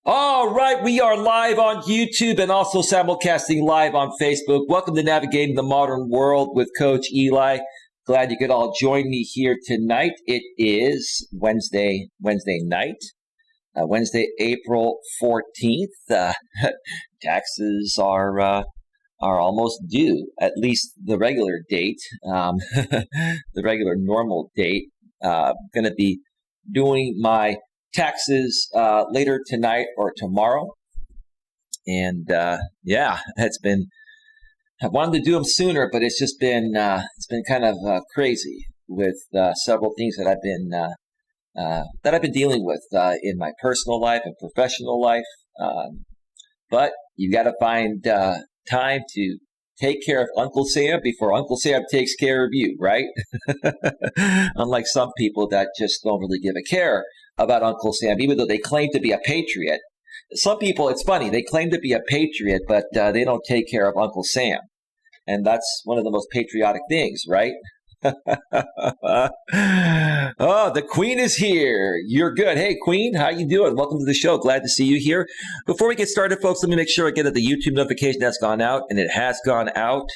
All right, we are live on YouTube and also simulcasting live on Facebook. Welcome to Navigating the Modern World with Coach Eli. Glad you could all join me here tonight. It is Wednesday night, Wednesday, April 14th. Taxes are almost due, at least the regular date, the regular normal date. Going to be doing my taxes later tonight or tomorrow, and I wanted to do them sooner, but it's been kind of crazy with several things that I've been dealing with in my personal life and professional life. But you got to find time to take care of Uncle Sam before Uncle Sam takes care of you, right? Unlike some people that just don't really give a care about Uncle Sam, even though they claim to be a patriot. Some people, it's funny, they claim to be a patriot, but they don't take care of Uncle Sam. And that's one of the most patriotic things, right? Oh, the Queen is here. You're good. Hey, Queen, how you doing? Welcome to the show. Glad to see you here. Before we get started, folks, let me make sure I get the YouTube notification that's gone out, and it has gone out.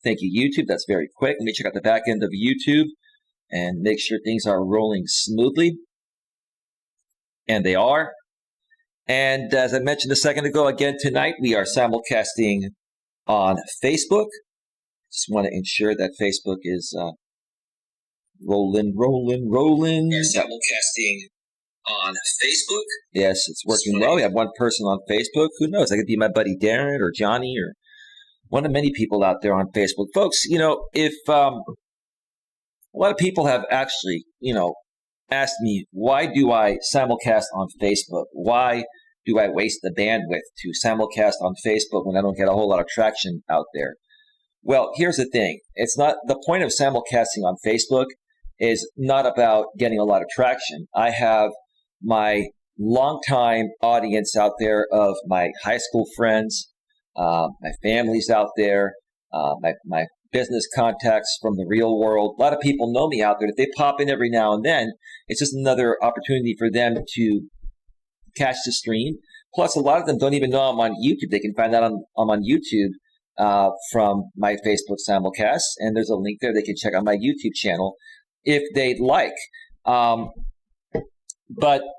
Thank you, YouTube. That's very quick. Let me check out the back end of YouTube and make sure things are rolling smoothly. And they are. And as I mentioned a second ago, again, tonight we are simulcasting on Facebook. Just want to ensure that Facebook is rolling. We're simulcasting on Facebook. Yes, it's working well. We have one person on Facebook. Who knows? That could be my buddy Darren or Johnny or one of many people out there on Facebook. Folks, if a lot of people have actually, asked me, why do I simulcast on Facebook? Why do I waste the bandwidth to simulcast on Facebook when I don't get a whole lot of traction out there? Well, here's the thing. It's not the point of simulcasting on Facebook is not about getting a lot of traction. I have my longtime audience out there of my high school friends, my family's out there, my business contacts from the real world. A lot of people know me out there. If they pop in every now and then, it's just another opportunity for them to catch the stream. Plus, a lot of them don't even know I'm on YouTube. They can find out I'm on YouTube from my Facebook simulcast, and there's a link there. They can check out my YouTube channel if they'd like. But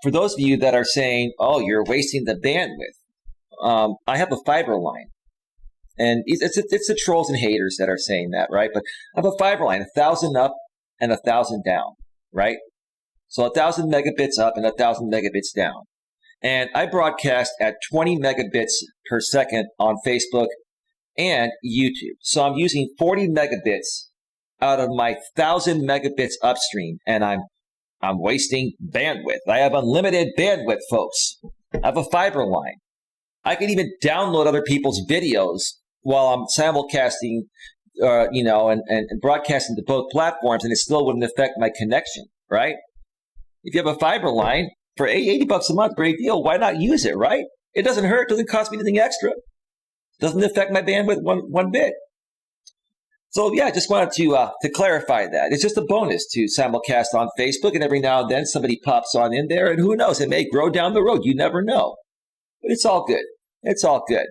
for those of you that are saying, oh, you're wasting the bandwidth, I have a fiber line. And it's the trolls and haters that are saying that, right? But I have a fiber line, 1,000 up and 1,000 down, right? So 1,000 megabits up and 1,000 megabits down. And I broadcast at 20 megabits per second on Facebook and YouTube. So I'm using 40 megabits out of my 1,000 megabits upstream, and I'm wasting bandwidth. I have unlimited bandwidth, folks. I have a fiber line. I can even download other people's videos while I'm simulcasting, and broadcasting to both platforms, and it still wouldn't affect my connection, right? If you have a fiber line for $80 a month, great deal. Why not use it, right? It doesn't hurt. It doesn't cost me anything extra. It doesn't affect my bandwidth one bit. So yeah, I just wanted to clarify that. It's just a bonus to simulcast on Facebook, and every now and then somebody pops on in there, and who knows, it may grow down the road. You never know. But it's all good. It's all good.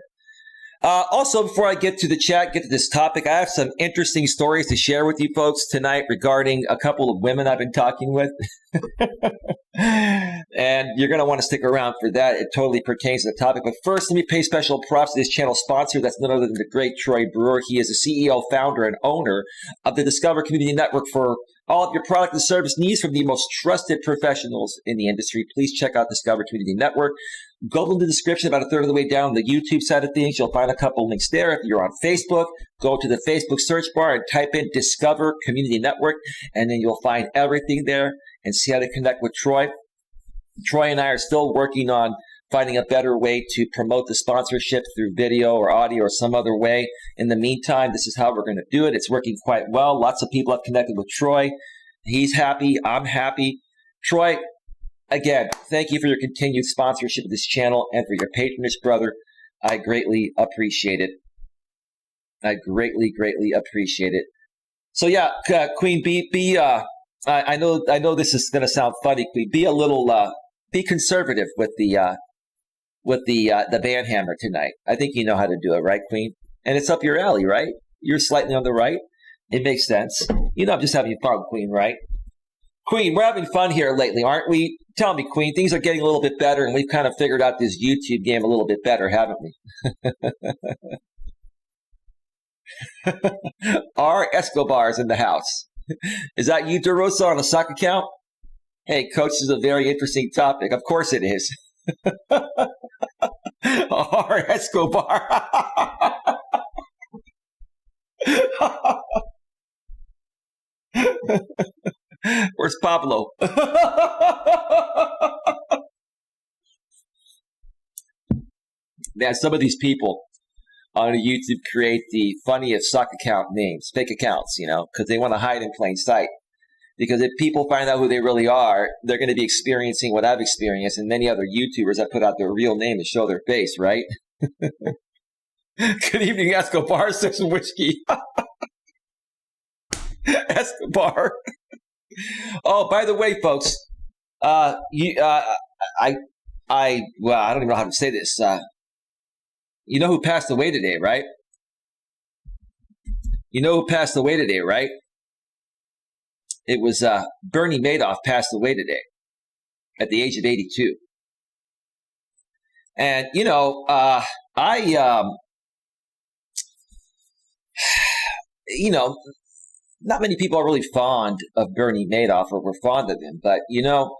Also, before I get to the chat, get to this topic, I have some interesting stories to share with you folks tonight regarding a couple of women I've been talking with. And you're going to want to stick around for that. It totally pertains to the topic. But first, let me pay special props to this channel sponsor. That's none other than the great Troy Brewer. He is the CEO, founder, and owner of the Discover Community Network for all of your product and service needs from the most trusted professionals in the industry. Please check out Discover Community Network. Go to the description about a third of the way down the YouTube side of things. You'll find a couple links there. If you're on Facebook, go to the Facebook search bar and type in Discover Community Network, and then you'll find everything there and see how to connect with Troy. Troy and I are still working on finding a better way to promote the sponsorship through video or audio or some other way. In the meantime, this is how we're going to do it. It's working quite well. Lots of people have connected with Troy. He's happy. I'm happy. Troy, again, thank you for your continued sponsorship of this channel and for your patronage, brother. I greatly appreciate it. I greatly appreciate it. So yeah, Queen, I know this is going to sound funny, Queen. Be a little, be conservative with the the band hammer tonight. I think you know how to do it, right, Queen? And it's up your alley, right? You're slightly on the right. It makes sense. You know, I'm just having fun, Queen, right? Queen, we're having fun here lately, aren't we? Tell me, Queen, things are getting a little bit better, and we've kind of figured out this YouTube game a little bit better, haven't we? Our Escobar's in the house. Is that you, DeRosa, on a sock account? Hey, Coach, this is a very interesting topic. Of course it is. Our Escobar. Where's Pablo? Man, some of these people on YouTube create the funniest sock account names, fake accounts, you know, because they want to hide in plain sight. Because if people find out who they really are, they're going to be experiencing what I've experienced and many other YouTubers that put out their real name to show their face, right? Good evening, Escobar, says Wojcicki. Escobar. Oh, by the way, folks, well, I don't even know how to say this. You know who passed away today, right? You know who passed away today, right? It was Bernie Madoff passed away today at the age of 82. And, you know, you know, not many people are really fond of Bernie Madoff or were fond of him. But, you know,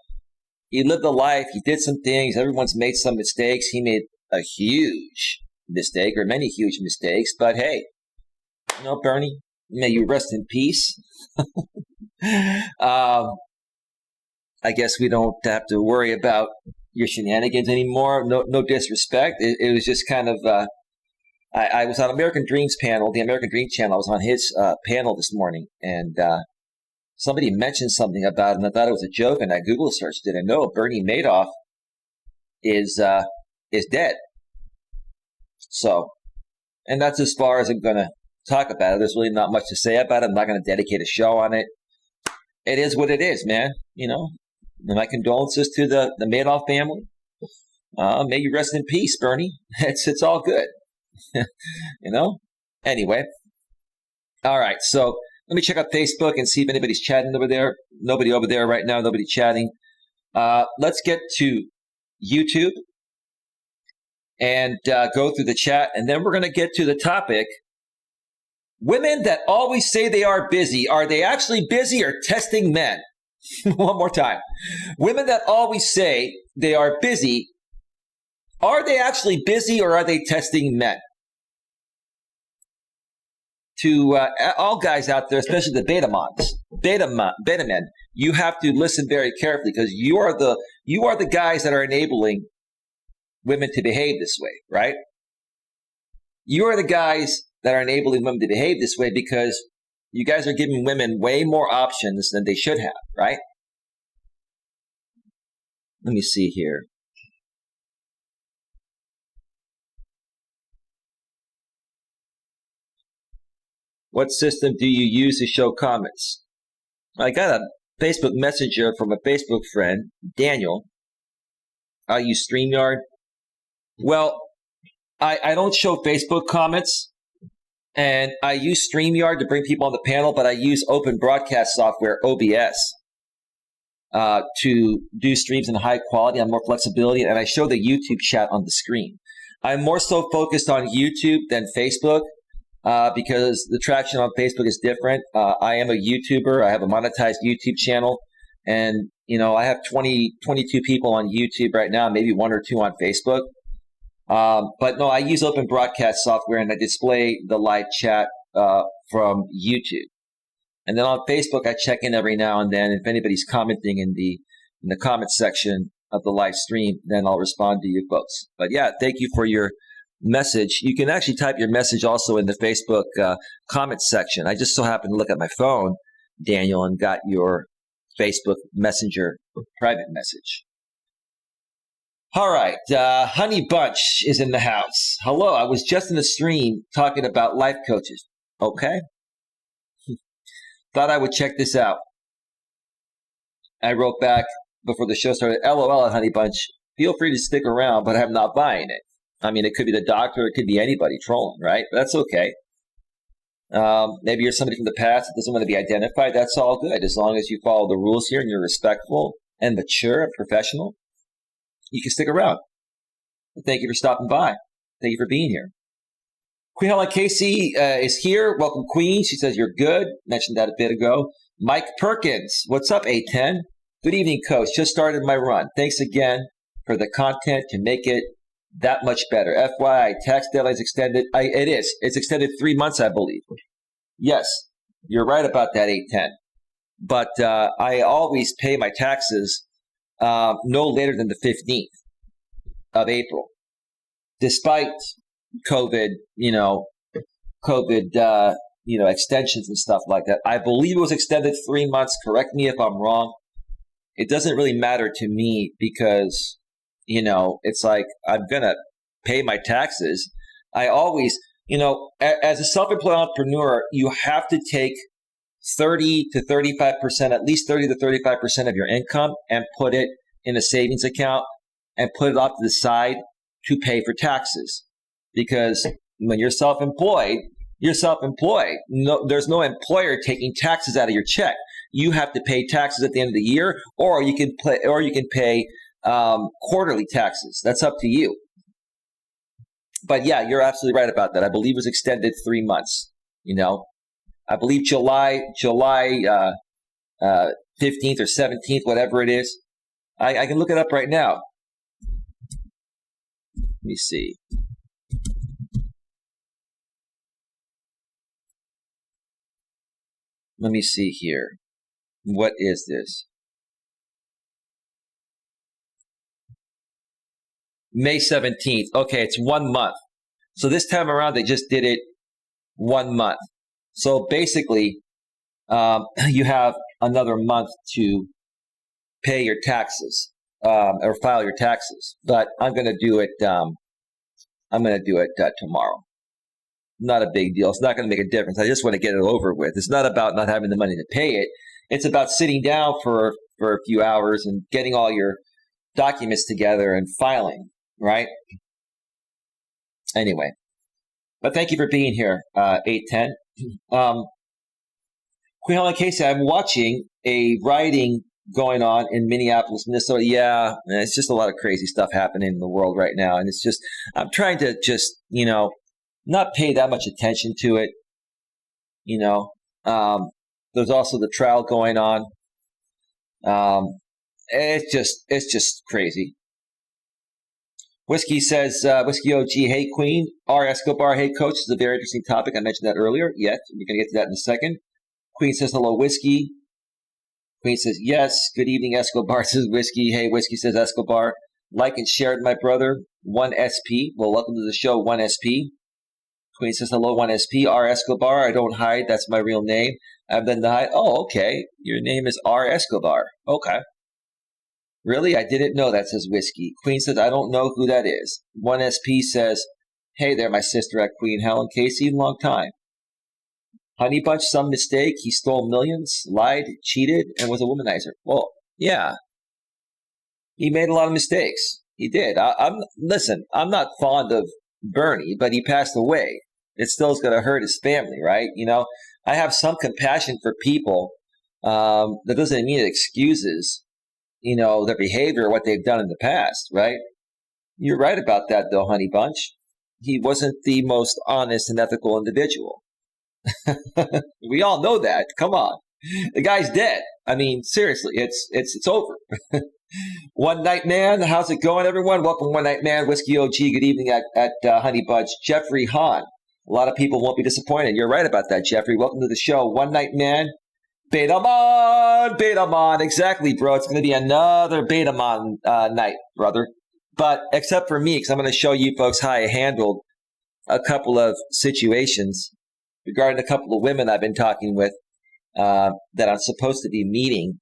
he lived a life. He did some things. Everyone's made some mistakes. He made a huge mistake or many huge mistakes. But, hey, you know, Bernie, may you rest in peace. I guess we don't have to worry about your shenanigans anymore. No disrespect. It was just kind of, I was on American Dreams panel, the American Dream channel. I was on his panel this morning, and somebody mentioned something about it, and I thought it was a joke, and I Google searched it, and no, Bernie Madoff is dead. So, and that's as far as I'm going to talk about it. There's really not much to say about it. I'm not going to dedicate a show on it. It is what it is, man. You know, and my condolences to the Madoff family. May you rest in peace, Bernie. It's all good. You know? Anyway. All right. So let me check out Facebook and see if anybody's chatting over there. Nobody over there right now. Nobody chatting. Let's get to YouTube and go through the chat. And then we're going to get to the topic. Women that always say they are busy, are they actually busy or testing men? One more time. Women that always say they are busy, are they actually busy or are they testing men? To all guys out there, especially the beta men, you have to listen very carefully because you are the guys that are enabling women to behave this way, right? You are the guys that are enabling women to behave this way because you guys are giving women way more options than they should have, right? Let me see here. What system do you use to show comments? I got a Facebook Messenger from a Facebook friend, Daniel. I use StreamYard. Well, I don't show Facebook comments. And I use StreamYard to bring people on the panel, but I use open broadcast software, OBS, to do streams in high quality and more flexibility. And I show the YouTube chat on the screen. I'm more so focused on YouTube than Facebook because the traction on Facebook is different. I am a YouTuber. I have a monetized YouTube channel. And, you know, I have 22 people on YouTube right now, maybe one or two on Facebook. But no, I use open broadcast software and I display the live chat from YouTube. And then on Facebook, I check in every now and then. If anybody's commenting in the comment section of the live stream, then I'll respond to you folks. But yeah, thank you for your message. You can actually type your message also in the Facebook comment section. I just so happened to look at my phone, Daniel, and got your Facebook Messenger private message. All right, Honey Bunch is in the house. Hello, I was just in the stream talking about life coaches. Okay. Thought I would check this out. I wrote back before the show started, LOL at Honey Bunch. feel free to stick around, but I'm not buying it. I mean, it could be the doctor, it could be anybody trolling, right? But that's okay. Maybe you're somebody from the past that doesn't want to be identified. That's all good. As long as you follow the rules here and you're respectful and mature and professional, you can stick around. But thank you for stopping by. Thank you for being here. Queen Helen Casey is here. Welcome, Queen. She says you're good. Mentioned that a bit ago. Mike Perkins. What's up, A10? Good evening, Coach. Just started my run. Thanks again for the content to make it that much better. FYI, tax deadline's extended. It is. It's extended 3 months, I believe. Yes, you're right about that, 810. But I always pay my taxes no later than the 15th of April, despite COVID, extensions and stuff like that. I believe it was extended 3 months. Correct me if I'm wrong. It doesn't really matter to me because it's like I'm going to pay my taxes. I always, as a self-employed entrepreneur, you have to take 30 to 35%, at least 30 to 35% of your income and put it in a savings account and put it off to the side to pay for taxes. Because when you're self-employed, you're self-employed. No, there's no employer taking taxes out of your check. You have to pay taxes at the end of the year, or you can pay quarterly taxes. That's up to you. But yeah, you're absolutely right about that. I believe it was extended 3 months. I believe July 15th or 17th, whatever it is. I can look it up right now. Let me see. Let me see here. What is this? May 17th. Okay, it's 1 month. So this time around, they just did it 1 month. So basically, you have another month to pay your taxes or file your taxes. But I'm going to do it. Tomorrow. Not a big deal. It's not going to make a difference. I just want to get it over with. It's not about not having the money to pay it. It's about sitting down for a few hours and getting all your documents together and filing, right? Anyway, but thank you for being here, 810. Queen Helen Casey, I'm watching a rioting going on in Minneapolis, Minnesota. Yeah, it's just a lot of crazy stuff happening in the world right now. And it's just, I'm trying to just, not pay that much attention to it. There's also the trial going on. It's just crazy. Whiskey says, Whiskey OG, hey Queen. R. Escobar, hey Coach. This is a very interesting topic. I mentioned that earlier. Yes, we're going to get to that in a second. Queen says, hello, Whiskey. Queen says, yes. Good evening, Escobar, says Whiskey. Hey, Whiskey, says Escobar. Like and share it, my brother. 1SP. Well, welcome to the show, 1SP. Queen says, hello, 1SP. R. Escobar. I don't hide. That's my real name. I've been hide. Oh, okay. Your name is R. Escobar. Okay. Really? I didn't know that, says Whiskey. Queen says, I don't know who that is. 1SP says, hey there, my sister at Queen Helen Casey. Long time. Honey Bunch, some mistake. He stole millions, lied, cheated, and was a womanizer. Well, yeah. He made a lot of mistakes. He did. Listen, I'm not fond of Bernie, but he passed away. It still is going to hurt his family, right? I have some compassion for people. That doesn't mean it excuses, their behavior or what they've done in the past, right? You're right about that, though, Honey Bunch. He wasn't the most honest and ethical individual. We all know that. Come on. The guy's dead. I mean, seriously, it's over. One Night Man, how's it going, everyone? Welcome, One Night Man, Whiskey OG. Good evening at Honey Bunch. Jeffrey Hahn. A lot of people won't be disappointed. You're right about that, Jeffrey. Welcome to the show. One Night Man. Betamon. Exactly, bro. It's going to be another Betamon night, brother. But except for me, because I'm going to show you folks how I handled a couple of situations regarding a couple of women I've been talking with that I'm supposed to be meeting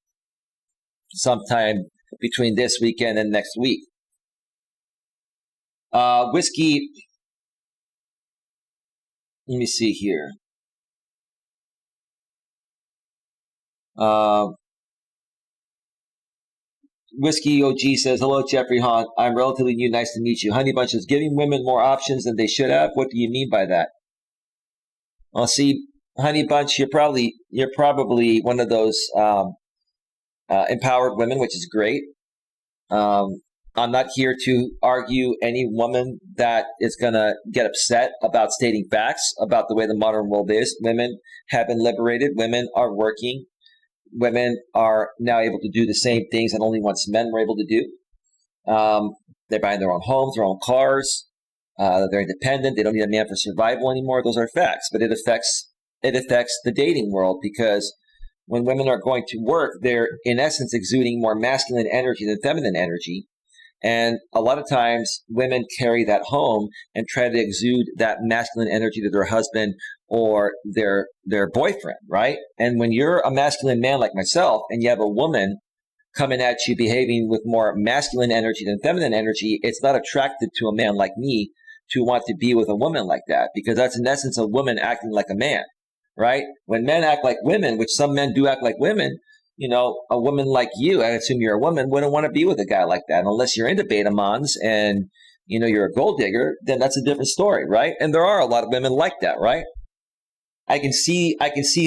sometime between this weekend and next week. Whiskey, let me see here. Whiskey OG says, hello, Jeffrey Hahn. I'm relatively new. Nice to meet you. Honey Bunch is giving women more options than they should have. What do you mean by that? Well, see, Honey Bunch, you're probably one of those empowered women, which is great. I'm not here to argue any woman that is going to get upset about stating facts about the way the modern world is. Women have been liberated. Women are working. Women are now able to do the same things that only once men were able to do. They're buying their own homes, their own cars. They're independent. They don't need a man for survival anymore. Those are facts. But it affects the dating world, because when women are going to work, they're in essence exuding more masculine energy than feminine energy. And a lot of times women carry that home and try to exude that masculine energy to their husband or their boyfriend, right? And when you're a masculine man like myself and you have a woman coming at you behaving with more masculine energy than feminine energy, it's not attractive to a man like me to want to be with a woman like that, because that's in essence a woman acting like a man, right? When men act like women, which some men do act like women, you know, a woman like you, I assume you're a woman, wouldn't want to be with a guy like that unless you're into beta-mons and, you know, you're a gold digger. Then that's a different story, right? And there are a lot of women like that, right? I can see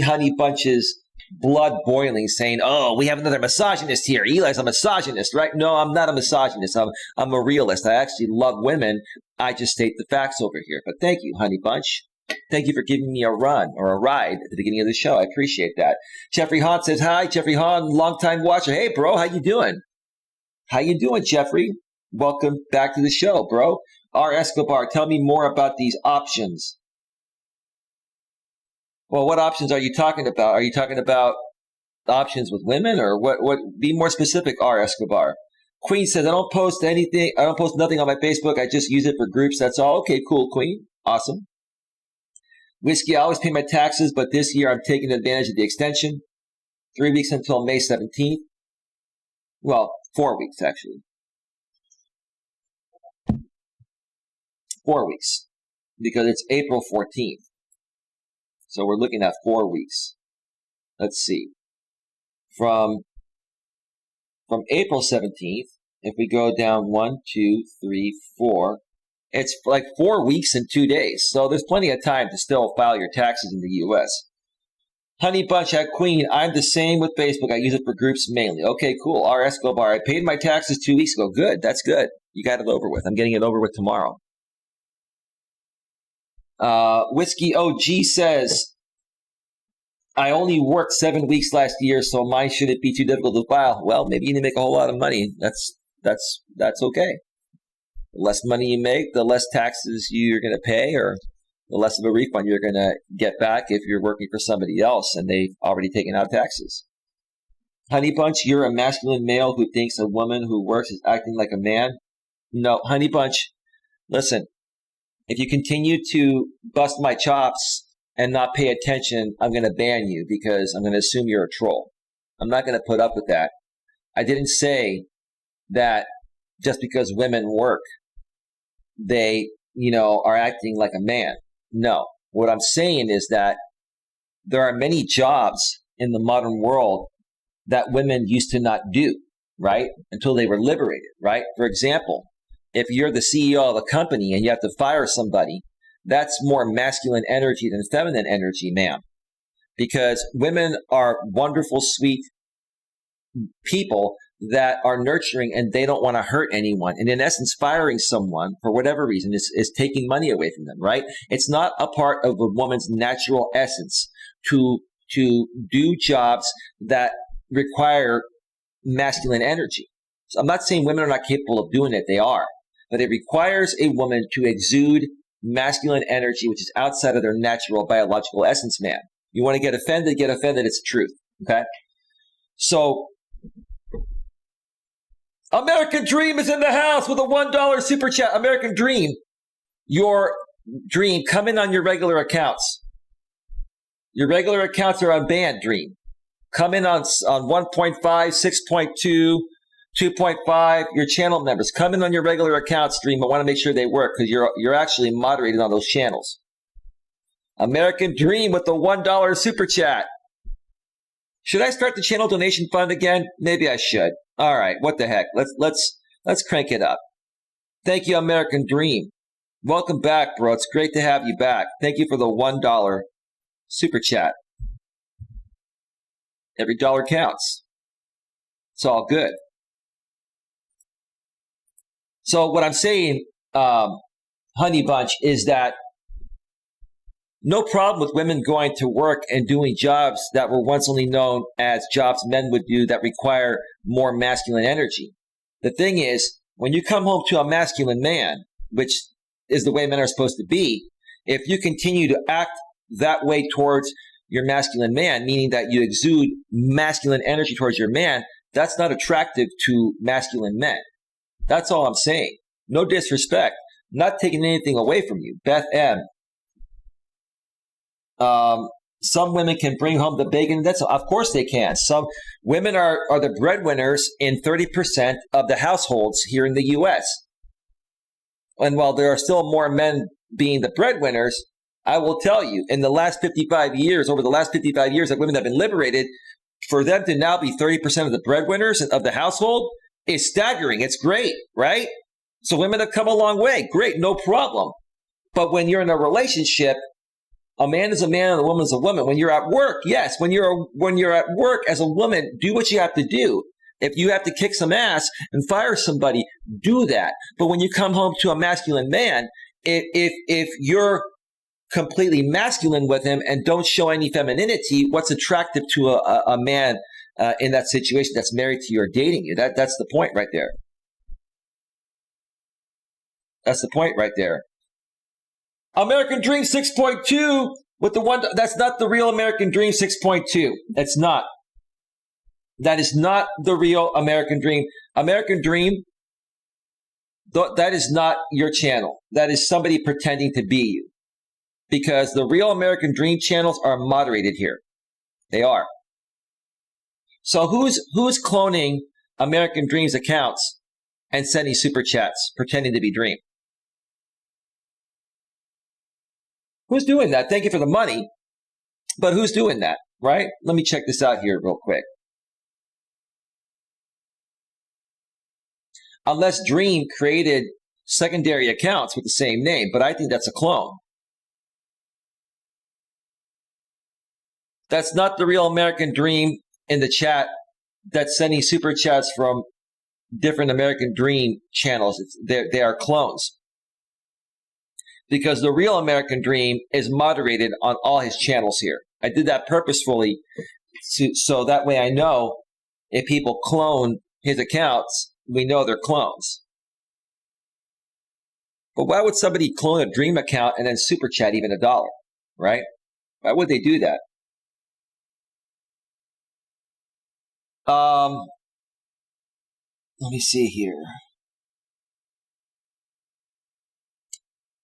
Honey Bunch's blood boiling, saying, "Oh, we have another misogynist here. Eli's a misogynist, right?" No, I'm not a misogynist. I'm a realist. I actually love women. I just state the facts over here. But thank you, Honey Bunch. Thank you for giving me a run or a ride at the beginning of the show. I appreciate that. Jeffrey Hahn says, hi, Jeffrey Hahn, longtime watcher. Hey, bro, how you doing? How you doing, Jeffrey? Welcome back to the show, bro. R. Escobar, tell me more about these options. Well, what options are you talking about? Are you talking about options with women, or what? Be more specific, R. Escobar. Queen says, I don't post anything. I don't post nothing on my Facebook. I just use it for groups. That's all. Okay, cool, Queen. Awesome. Whiskey, I always pay my taxes, but this year I'm taking advantage of the extension. 3 weeks until May 17th. Well, 4 weeks, actually. 4 weeks, because it's April 14th. So we're looking at 4 weeks. Let's see. From April 17th, if we go down 1, 2, 3, 4, it's like 4 weeks and 2 days. So there's plenty of time to still file your taxes in the U.S. Honey Bunch at Queen, I'm the same with Facebook. I use it for groups mainly. Okay, cool. R. Escobar, I paid my taxes 2 weeks ago. Good. That's good. You got it over with. I'm getting it over with tomorrow. Whiskey OG says, I only worked 7 weeks last year, so mine shouldn't be too difficult to file. Well, maybe you need to make a whole lot of money. That's okay. The less money you make, the less taxes you're going to pay, or the less of a refund you're going to get back if you're working for somebody else and they've already taken out taxes. Honey Bunch, you're a masculine male who thinks a woman who works is acting like a man. No, Honey Bunch, listen, if you continue to bust my chops and not pay attention, I'm going to ban you, because I'm going to assume you're a troll. I'm not going to put up with that. I didn't say that just because women work, they, are acting like a man. No. What I'm saying is that there are many jobs in the modern world that women used to not do, right? Until they were liberated, right? For example, if you're the CEO of a company and you have to fire somebody, that's more masculine energy than feminine energy, ma'am. Because women are wonderful, sweet people that are nurturing, and they don't want to hurt anyone. And in essence, firing someone for whatever reason is taking money away from them, right? It's not a part of a woman's natural essence to do jobs that require masculine energy. So I'm not saying women are not capable of doing it. They are. But it requires a woman to exude masculine energy, which is outside of their natural biological essence, man. You want to get offended, it's the truth, okay? So, American Dream is in the house with a $1 super chat. American Dream, your dream, come in on your regular accounts. Your regular accounts are unbanned, Dream. Come in on 1.5, 6.2, 2.5, your channel members. Come in on your regular accounts, Dream. I want to make sure they work, because you're actually moderated on those channels. American Dream with the $1 super chat. Should I start the channel donation fund again? Maybe I should. All right, what the heck? Let's crank it up. Thank you, American Dream. Welcome back, bro. It's great to have you back. Thank you for the $1 super chat. Every dollar counts. It's all good. So what I'm saying, Honey Bunch, is that no problem with women going to work and doing jobs that were once only known as jobs men would do that require more masculine energy. The thing is, when you come home to a masculine man, which is the way men are supposed to be, if you continue to act that way towards your masculine man, meaning that you exude masculine energy towards your man, that's not attractive to masculine men. That's all I'm saying. No disrespect. Not taking anything away from you. Beth M. Some women can bring home the bacon. That's, of course they can. Some women are the breadwinners in 30% of the households here in the U.S. And while there are still more men being the breadwinners, I will tell you, in the last 55 years, over the last 55 years that women have been liberated, for them to now be 30% of the breadwinners of the household is staggering. It's great, right? So women have come a long way. Great, no problem. But when you're in a relationship, a man is a man and a woman is a woman. When you're at work, yes, when you're at work as a woman, do what you have to do. If you have to kick some ass and fire somebody, do that. But when you come home to a masculine man, if you're completely masculine with him and don't show any femininity, what's attractive to a man in that situation that's married to you or dating you? That's the point right there. That's the point right there. American Dream 6.2 with the one. That's not the real American Dream 6.2. It's not. That is not the real American Dream. American Dream, that is not your channel. That is somebody pretending to be you. Because the real American Dream channels are moderated here. They are. So who's cloning American Dream's accounts and sending super chats pretending to be Dream? Who's doing that? Thank you for the money. But who's doing that, right? Let me check this out here real quick. Unless Dream created secondary accounts with the same name, but I think that's a clone. That's not the real American Dream in the chat that's sending super chats from different American Dream channels. They are clones. Because the real American Dream is moderated on all his channels here. I did that purposefully so that way I know if people clone his accounts, we know they're clones. But why would somebody clone a Dream account and then super chat even $1, right? Why would they do that? Let me see here.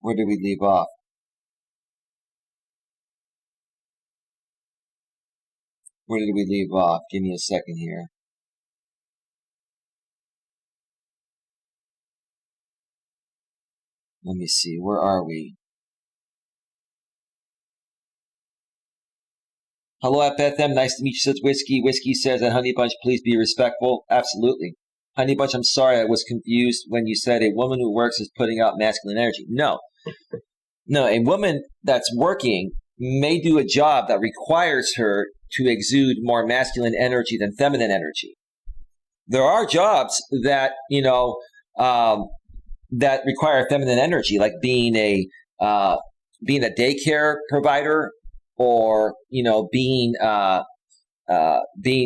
Where did we leave off? Where did we leave off? Give me a second here. Let me see. Where are we? Hello at Beth M. Nice to meet you, says Whiskey. Whiskey says that Honey Bunch, please be respectful. Absolutely. Honey Bunch, I'm sorry I was confused when you said a woman who works is putting out masculine energy. No. No, a woman that's working may do a job that requires her to exude more masculine energy than feminine energy. There are jobs that, that require feminine energy, like being a daycare provider, or being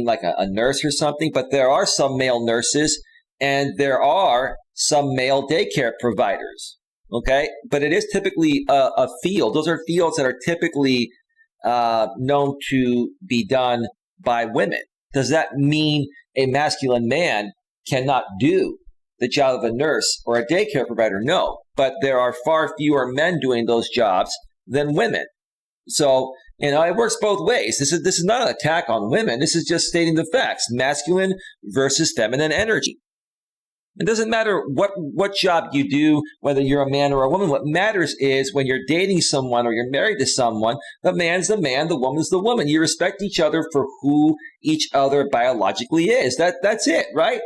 like a nurse or something. But there are some male nurses and there are some male daycare providers. Okay, but it is typically a field. Those are fields that are typically known to be done by women. Does that mean a masculine man cannot do the job of a nurse or a daycare provider? No, but there are far fewer men doing those jobs than women. So, it works both ways. This is not an attack on women. This is just stating the facts. Masculine versus feminine energy. It doesn't matter what job you do, whether you're a man or a woman. What matters is when you're dating someone or you're married to someone, the man's the man, the woman's the woman. You respect each other for who each other biologically is. That's it, right?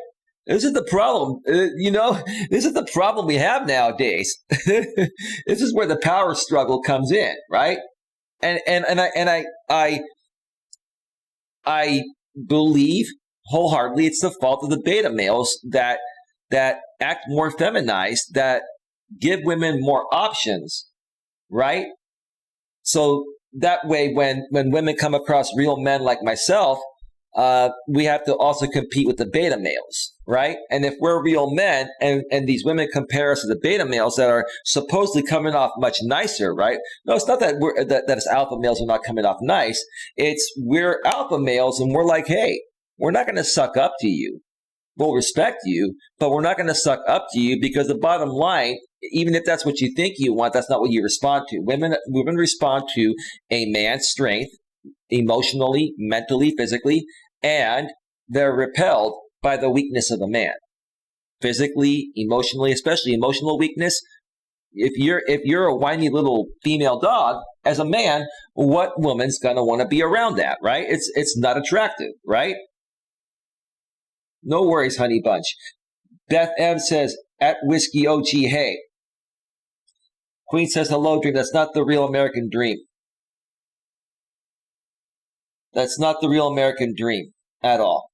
This is the problem. This is the problem we have nowadays. This is where the power struggle comes in, right? And I believe wholeheartedly it's the fault of the beta males that act more feminized, that give women more options, right? So that way, when women come across real men like myself, we have to also compete with the beta males, right? And if we're real men and these women compare us to the beta males that are supposedly coming off much nicer, right? No, it's not that that as alpha males are not coming off nice. It's we're alpha males and we're like, hey, we're not going to suck up to you. We'll respect you, but we're not going to suck up to you because the bottom line, even if that's what you think you want, that's not what you respond to. Women respond to a man's strength, emotionally, mentally, physically, and they're repelled by the weakness of a man. Physically, emotionally, especially emotional weakness. If you're a whiny little female dog, as a man, what woman's gonna want to be around that, right? It's not attractive, right? No worries, honey bunch. Beth M says, at Whiskey OG, hey. Queen says, hello, dream. That's not the real American dream. That's not the real American dream at all.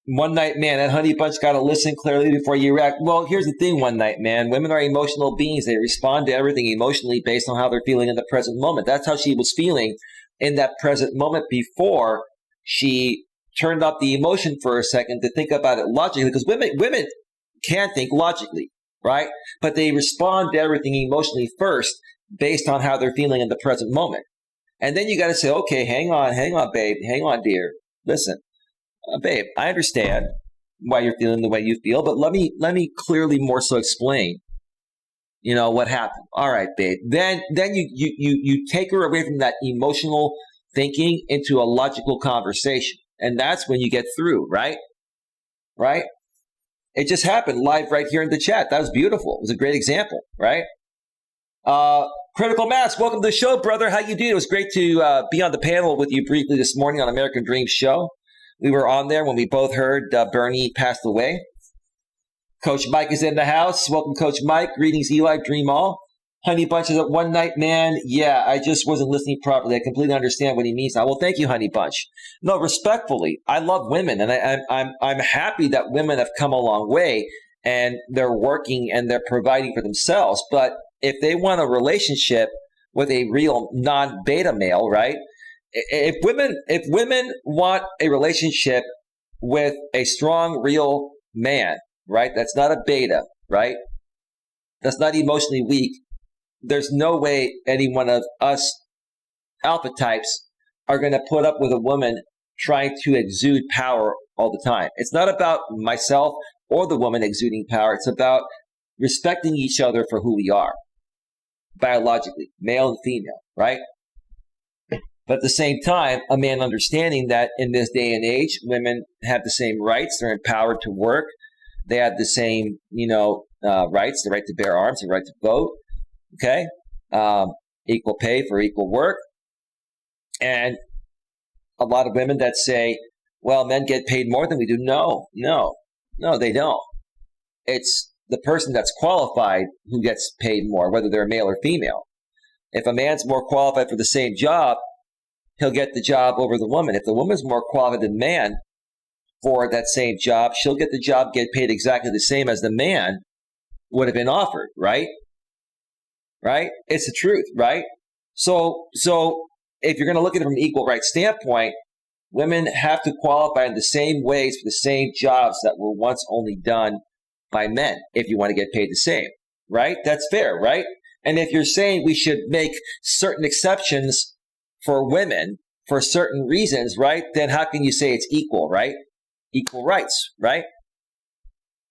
One night man, that honey bunch got to listen clearly before you react. Well, here's the thing, one night man. Women are emotional beings. They respond to everything emotionally based on how they're feeling in the present moment. That's how she was feeling in that present moment before she turned off the emotion for a second to think about it logically. Because women can think logically, right? But they respond to everything emotionally first based on how they're feeling in the present moment. And then you got to say, okay, hang on, babe. Hang on, dear. Listen, babe, I understand why you're feeling the way you feel, but let me clearly more so explain, what happened. All right, babe. Then you take her away from that emotional thinking into a logical conversation. And that's when you get through, right? Right? It just happened live right here in the chat. That was beautiful. It was a great example, right? Critical Mass, welcome to the show, brother. How you doing? It was great to be on the panel with you briefly this morning on American Dream Show. We were on there when we both heard Bernie passed away. Coach Mike is in the house. Welcome, Coach Mike. Greetings, Eli. Dream all. Honey Bunch is a one night man. Yeah, I just wasn't listening properly. I completely understand what he means now. Well, thank you, Honey Bunch. No, respectfully, I love women, and I'm happy that women have come a long way and they're working and they're providing for themselves. But if they want a relationship with a real non-beta male, right? If women want a relationship with a strong, real man, right? That's not a beta, right? That's not emotionally weak. There's no way any one of us alpha types are going to put up with a woman trying to exude power all the time. It's not about myself or the woman exuding power. It's about respecting each other for who we are, biologically, male and female, right? But at the same time, a man understanding that in this day and age, women have the same rights. They're empowered to work. They have the same, rights, the right to bear arms, the right to vote. Okay. Equal pay for equal work. And a lot of women that say, well, men get paid more than we do. No, they don't. It's the person that's qualified who gets paid more, whether they're male or female. If a man's more qualified for the same job, he'll get the job over the woman. If the woman's more qualified than man for that same job, she'll get the job, get paid exactly the same as the man would have been offered, right? Right? It's the truth, right? So if you're going to look at it from an equal rights standpoint, women have to qualify in the same ways for the same jobs that were once only done by men if you want to get paid the same, right? That's fair, right? And if you're saying we should make certain exceptions for women for certain reasons, right, then how can you say it's equal, right? Equal rights, right?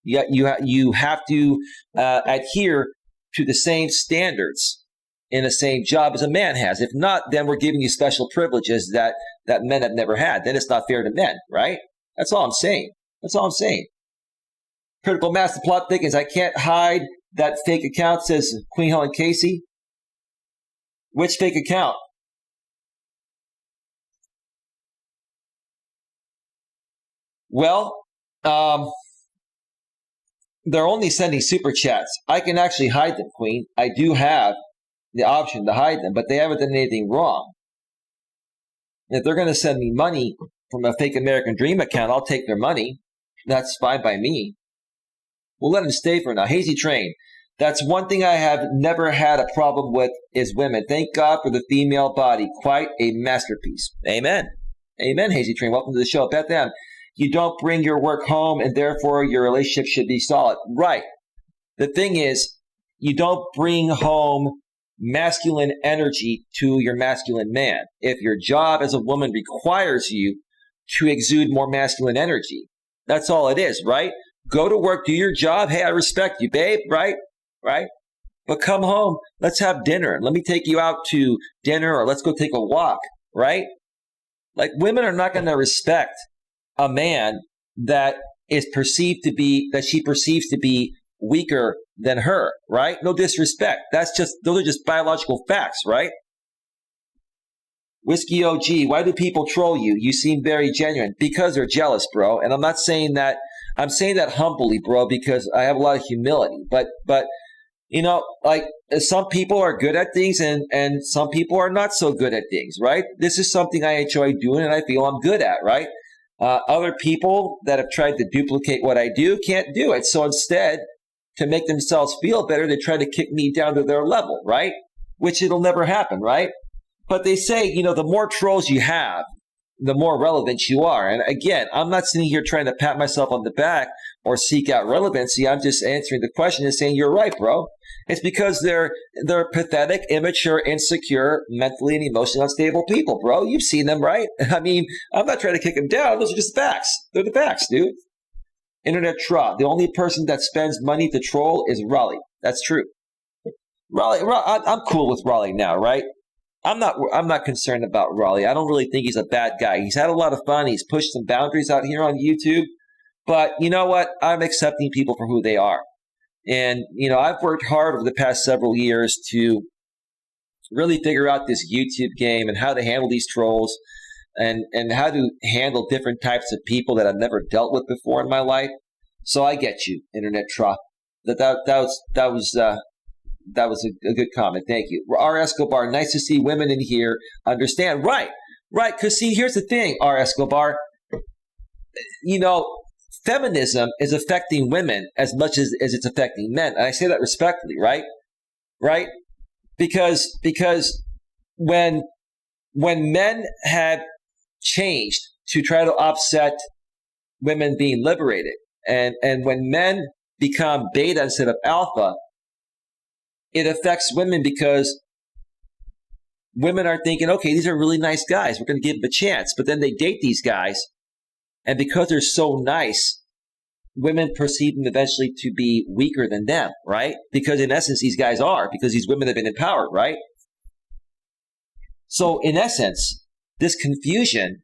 You have to adhere to the same standards in the same job as a man has. If not, then we're giving you special privileges that men have never had. Then it's not fair to men, right? That's all I'm saying. That's all I'm saying. Critical mass, the plot thickens. I can't hide that fake account, says Queen Helen Casey. Which fake account? Well, they're only sending super chats. I can actually hide them, Queen. I do have the option to hide them, but they haven't done anything wrong. If they're going to send me money from a fake American Dream account, I'll take their money. That's fine by me. We'll let them stay for now. Hazy Train. That's one thing I have never had a problem with is women. Thank God for the female body. Quite a masterpiece. Amen. Amen, Hazy Train. Welcome to the show. Beth Ann, you don't bring your work home and therefore your relationship should be solid. Right. The thing is, you don't bring home masculine energy to your masculine man. If your job as a woman requires you to exude more masculine energy, that's all it is, right? Go to work, do your job. Hey, I respect you, babe, right? Right? But come home, let's have dinner. Let me take you out to dinner or let's go take a walk, right? Like women are not going to respect a man that is perceived to be, that she perceives to be weaker than her, right? No disrespect. Those are just biological facts, right? Whiskey OG, why do people troll you? You seem very genuine. Because they're jealous, bro. And I'm not saying that, I'm saying that humbly, bro, because I have a lot of humility. But you know, like some people are good at things and some people are not so good at things, right? This is something I enjoy doing and I feel I'm good at, right? Other people that have tried to duplicate what I do can't do it. So instead, to make themselves feel better, they try to kick me down to their level, right? Which it'll never happen, right? But they say, you know, the more trolls you have, the more relevant you are. And again, I'm not sitting here trying to pat myself on the back or seek out relevancy. I'm just answering the question and saying, you're right, bro. It's because they're pathetic, immature, insecure, mentally and emotionally unstable people, bro. You've seen them, right? I mean, I'm not trying to kick them down. Those are just facts. They're the facts, dude. Internet troll. The only person that spends money to troll is Raleigh. That's true. Raleigh, I'm cool with Raleigh now, right? I'm not concerned about Raleigh. I don't really think he's a bad guy. He's had a lot of fun. He's pushed some boundaries out here on YouTube. But you know what? I'm accepting people for who they are. And, you know, I've worked hard over the past several years to really figure out this YouTube game and how to handle these trolls and how to handle different types of people that I've never dealt with before in my life. So I get you, Internet Trough. That was a good comment. Thank you. R. Escobar, nice to see women in here understand. Right. Because see, here's the thing, R. Escobar. You know, feminism is affecting women as much as it's affecting men. And I say that respectfully, right? Right? Because when men have changed to try to offset women being liberated, and when men become beta instead of alpha, it affects women because women are thinking, okay, these are really nice guys. We're going to give them a chance. But then they date these guys. And because they're so nice, women perceive them eventually to be weaker than them, right? Because in essence, these guys are, because these women have been empowered, right? So in essence, this confusion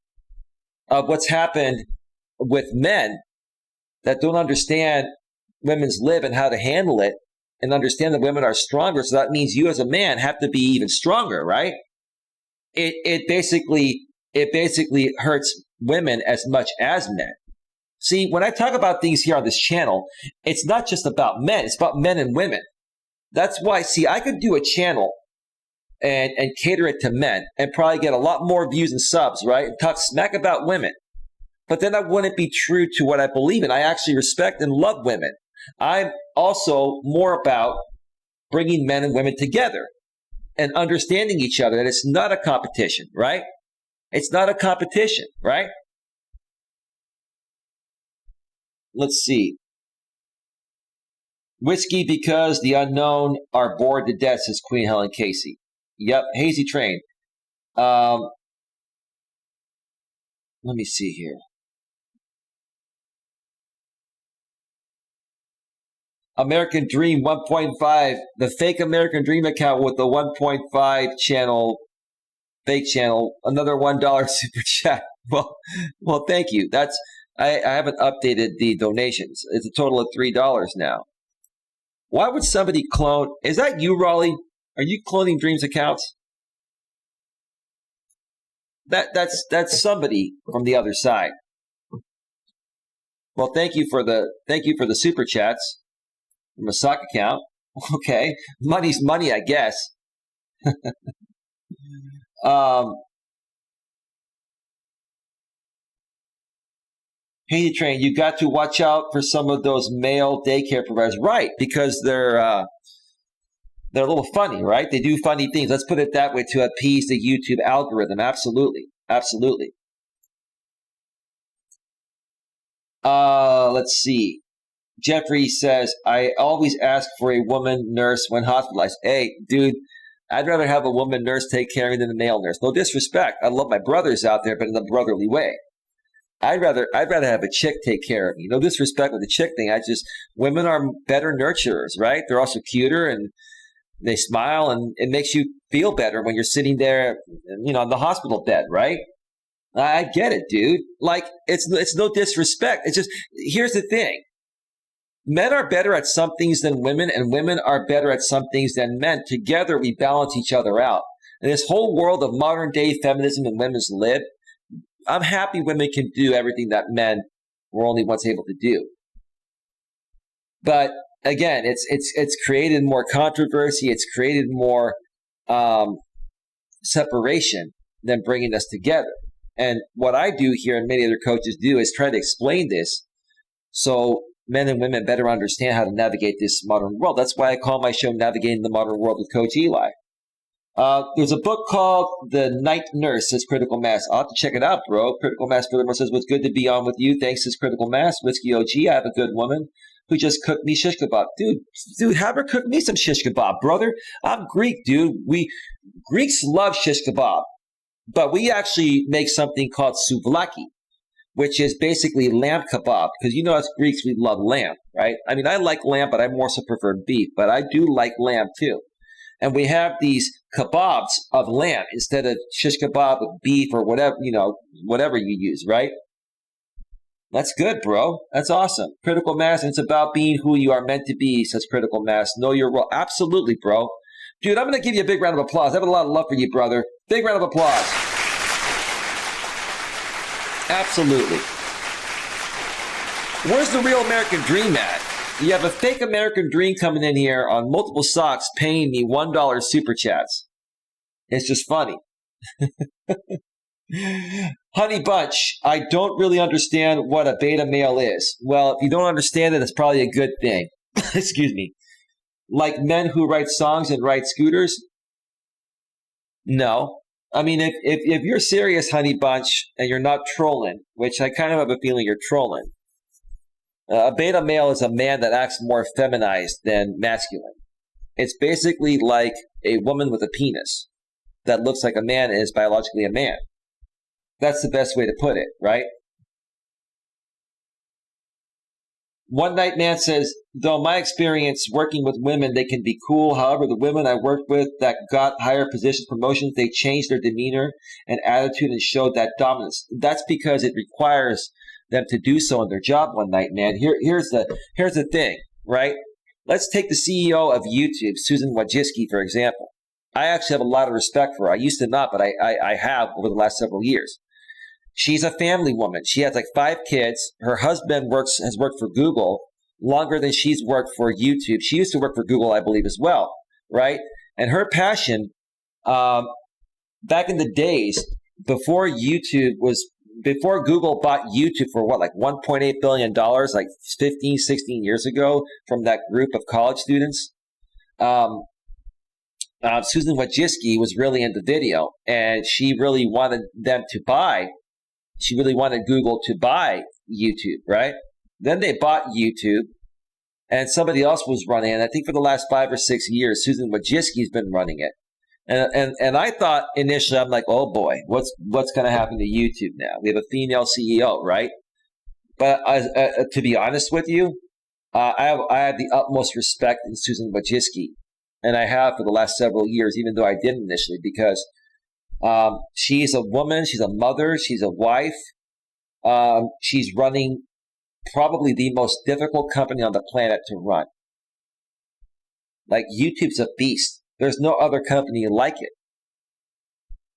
of what's happened with men that don't understand women's live and how to handle it and understand that women are stronger. So that means you as a man have to be even stronger, right? It basically hurts women as much as men. See, when I talk about things here on this channel, it's not just about men. It's about men and women. That's why, see, I could do a channel and cater it to men and probably get a lot more views and subs, right? And talk smack about women. But then that wouldn't be true to what I believe in. I actually respect and love women. I'm also more about bringing men and women together and understanding each other, that it's not a competition, right? It's not a competition, right? Let's see. Whiskey because the unknown are bored to death, says Queen Helen Casey. Yep, Hazy Train. Let me see here. American Dream 1.5, the fake American Dream account with the 1.5 channel, fake channel, another $1 super chat. Well, thank you. That's I haven't updated the donations. It's a total of $3 now. Why would somebody clone? Is that you, Raleigh? Are you cloning Dreams accounts? That's somebody from the other side. Well, thank you for the super chats from a sock account. Okay, money's money, I guess. Hey, Train, you got to watch out for some of those male daycare providers, right? Because they're a little funny, right? They do funny things. Let's put it that way to appease the YouTube algorithm. Absolutely, absolutely. Let's see. Jeffrey says, I always ask for a woman nurse when hospitalized. Hey, dude, I'd rather have a woman nurse take care of me than a male nurse. No disrespect. I love my brothers out there, but in a brotherly way. I'd rather have a chick take care of me. No disrespect with the chick thing. Women are better nurturers, right? They're also cuter and they smile, and it makes you feel better when you're sitting there, on the hospital bed, right? I get it, dude. Like, it's no disrespect. It's just, here's the thing. Men are better at some things than women, and women are better at some things than men. Together, we balance each other out. In this whole world of modern day feminism and women's lib, I'm happy women can do everything that men were only once able to do. But again, it's created more controversy. It's created more separation than bringing us together. And what I do here, and many other coaches do, is try to explain this so men and women better understand how to navigate this modern world. That's why I call my show Navigating the Modern World with Coach Eli. There's a book called The Night Nurse, says Critical Mass. I'll have to check it out, bro. Critical Mass furthermore says, what's good to be on with you. Thanks, says Critical Mass. Whiskey OG, I have a good woman who just cooked me shish kebab. Dude, have her cook me some shish kebab, brother. I'm Greek, dude. Greeks love shish kebab, but we actually make something called souvlaki, which is basically lamb kebab. Because as Greeks, we love lamb, right? I mean, I like lamb, but I more so prefer beef. But I do like lamb too. And we have these kebabs of lamb instead of shish kebab with beef or whatever, whatever you use, right? That's good, bro. That's awesome. Critical Mass, and it's about being who you are meant to be, says Critical Mass. Know your role. Absolutely, bro. Dude, I'm going to give you a big round of applause. I have a lot of love for you, brother. Big round of applause. Absolutely. Where's the real American dream at? You have a fake American dream coming in here on multiple socks paying me $1 super chats. It's just funny. Honey Bunch, I don't really understand what a beta male is. Well, if you don't understand it, it's probably a good thing. Excuse me. Like men who write songs and ride scooters? No. I mean, if you're serious, Honey Bunch, and you're not trolling, which I kind of have a feeling you're trolling, a beta male is a man that acts more feminized than masculine. It's basically like a woman with a penis that looks like a man and is biologically a man. That's the best way to put it, right? One Night Man says, though my experience working with women, they can be cool. However, the women I worked with that got higher position promotions, they changed their demeanor and attitude and showed that dominance. That's because it requires them to do so in their job. One Night Man. Here's the thing, right? Let's take the CEO of YouTube, Susan Wojcicki, for example. I actually have a lot of respect for her. I used to not, but I have over the last several years. She's a family woman. She has like 5 kids. Her husband has worked for Google longer than she's worked for YouTube. She used to work for Google, I believe, as well, right? And her passion, back in the days before Google bought YouTube for like $1.8 billion, like 15, 16 years ago from that group of college students. Susan Wojcicki was really into video, and she really wanted Google to buy YouTube, right? Then they bought YouTube, and somebody else was running it. I think for the last 5 or 6 years, Susan Wojcicki's been running it. And I thought initially, I'm like, oh boy, what's going to happen to YouTube now? We have a female CEO, right? But to be honest with you, I have the utmost respect in Susan Wojcicki, and I have for the last several years, even though I didn't initially, because she's a woman, she's a mother, she's a wife, She's running probably the most difficult company on the planet to run. Like, YouTube's a beast. There's no other company like it.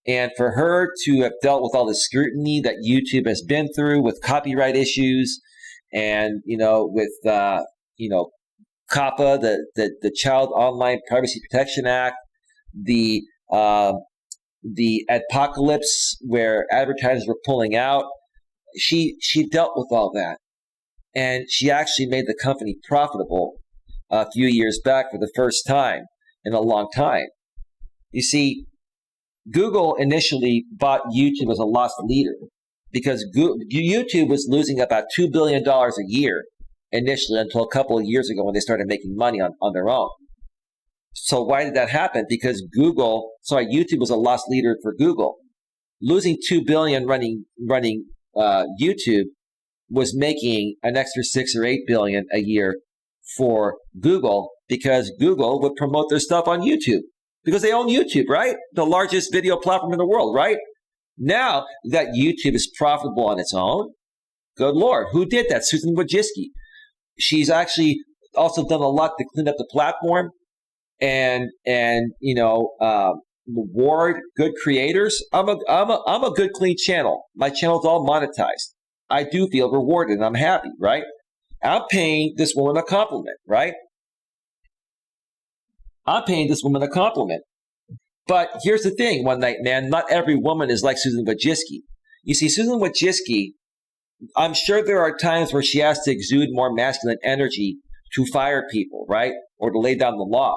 And for her to have dealt with all the scrutiny that YouTube has been through with copyright issues and, with, COPPA, the Child Online Privacy Protection Act, the apocalypse where advertisers were pulling out, she dealt with all that. And she actually made the company profitable a few years back for the first time in a long time. You see, Google initially bought YouTube as a loss leader because YouTube was losing about $2 billion a year initially until a couple of years ago when they started making money on their own. So why did that happen? Because YouTube was a loss leader for Google. Losing $2 billion running YouTube was making an extra $6 or $8 billion a year for Google because Google would promote their stuff on YouTube because they own YouTube, right? The largest video platform in the world, right? Now that YouTube is profitable on its own, good Lord, who did that? Susan Wojcicki. She's actually also done a lot to clean up the platform and reward good creators. I'm a good, clean channel. My channel's all monetized. I do feel rewarded and I'm happy, right? I'm paying this woman a compliment, right? I'm paying this woman a compliment. But here's the thing, One Night Man, not every woman is like Susan Wojcicki. You see, Susan Wojcicki, I'm sure there are times where she has to exude more masculine energy to fire people, right? Or to lay down the law.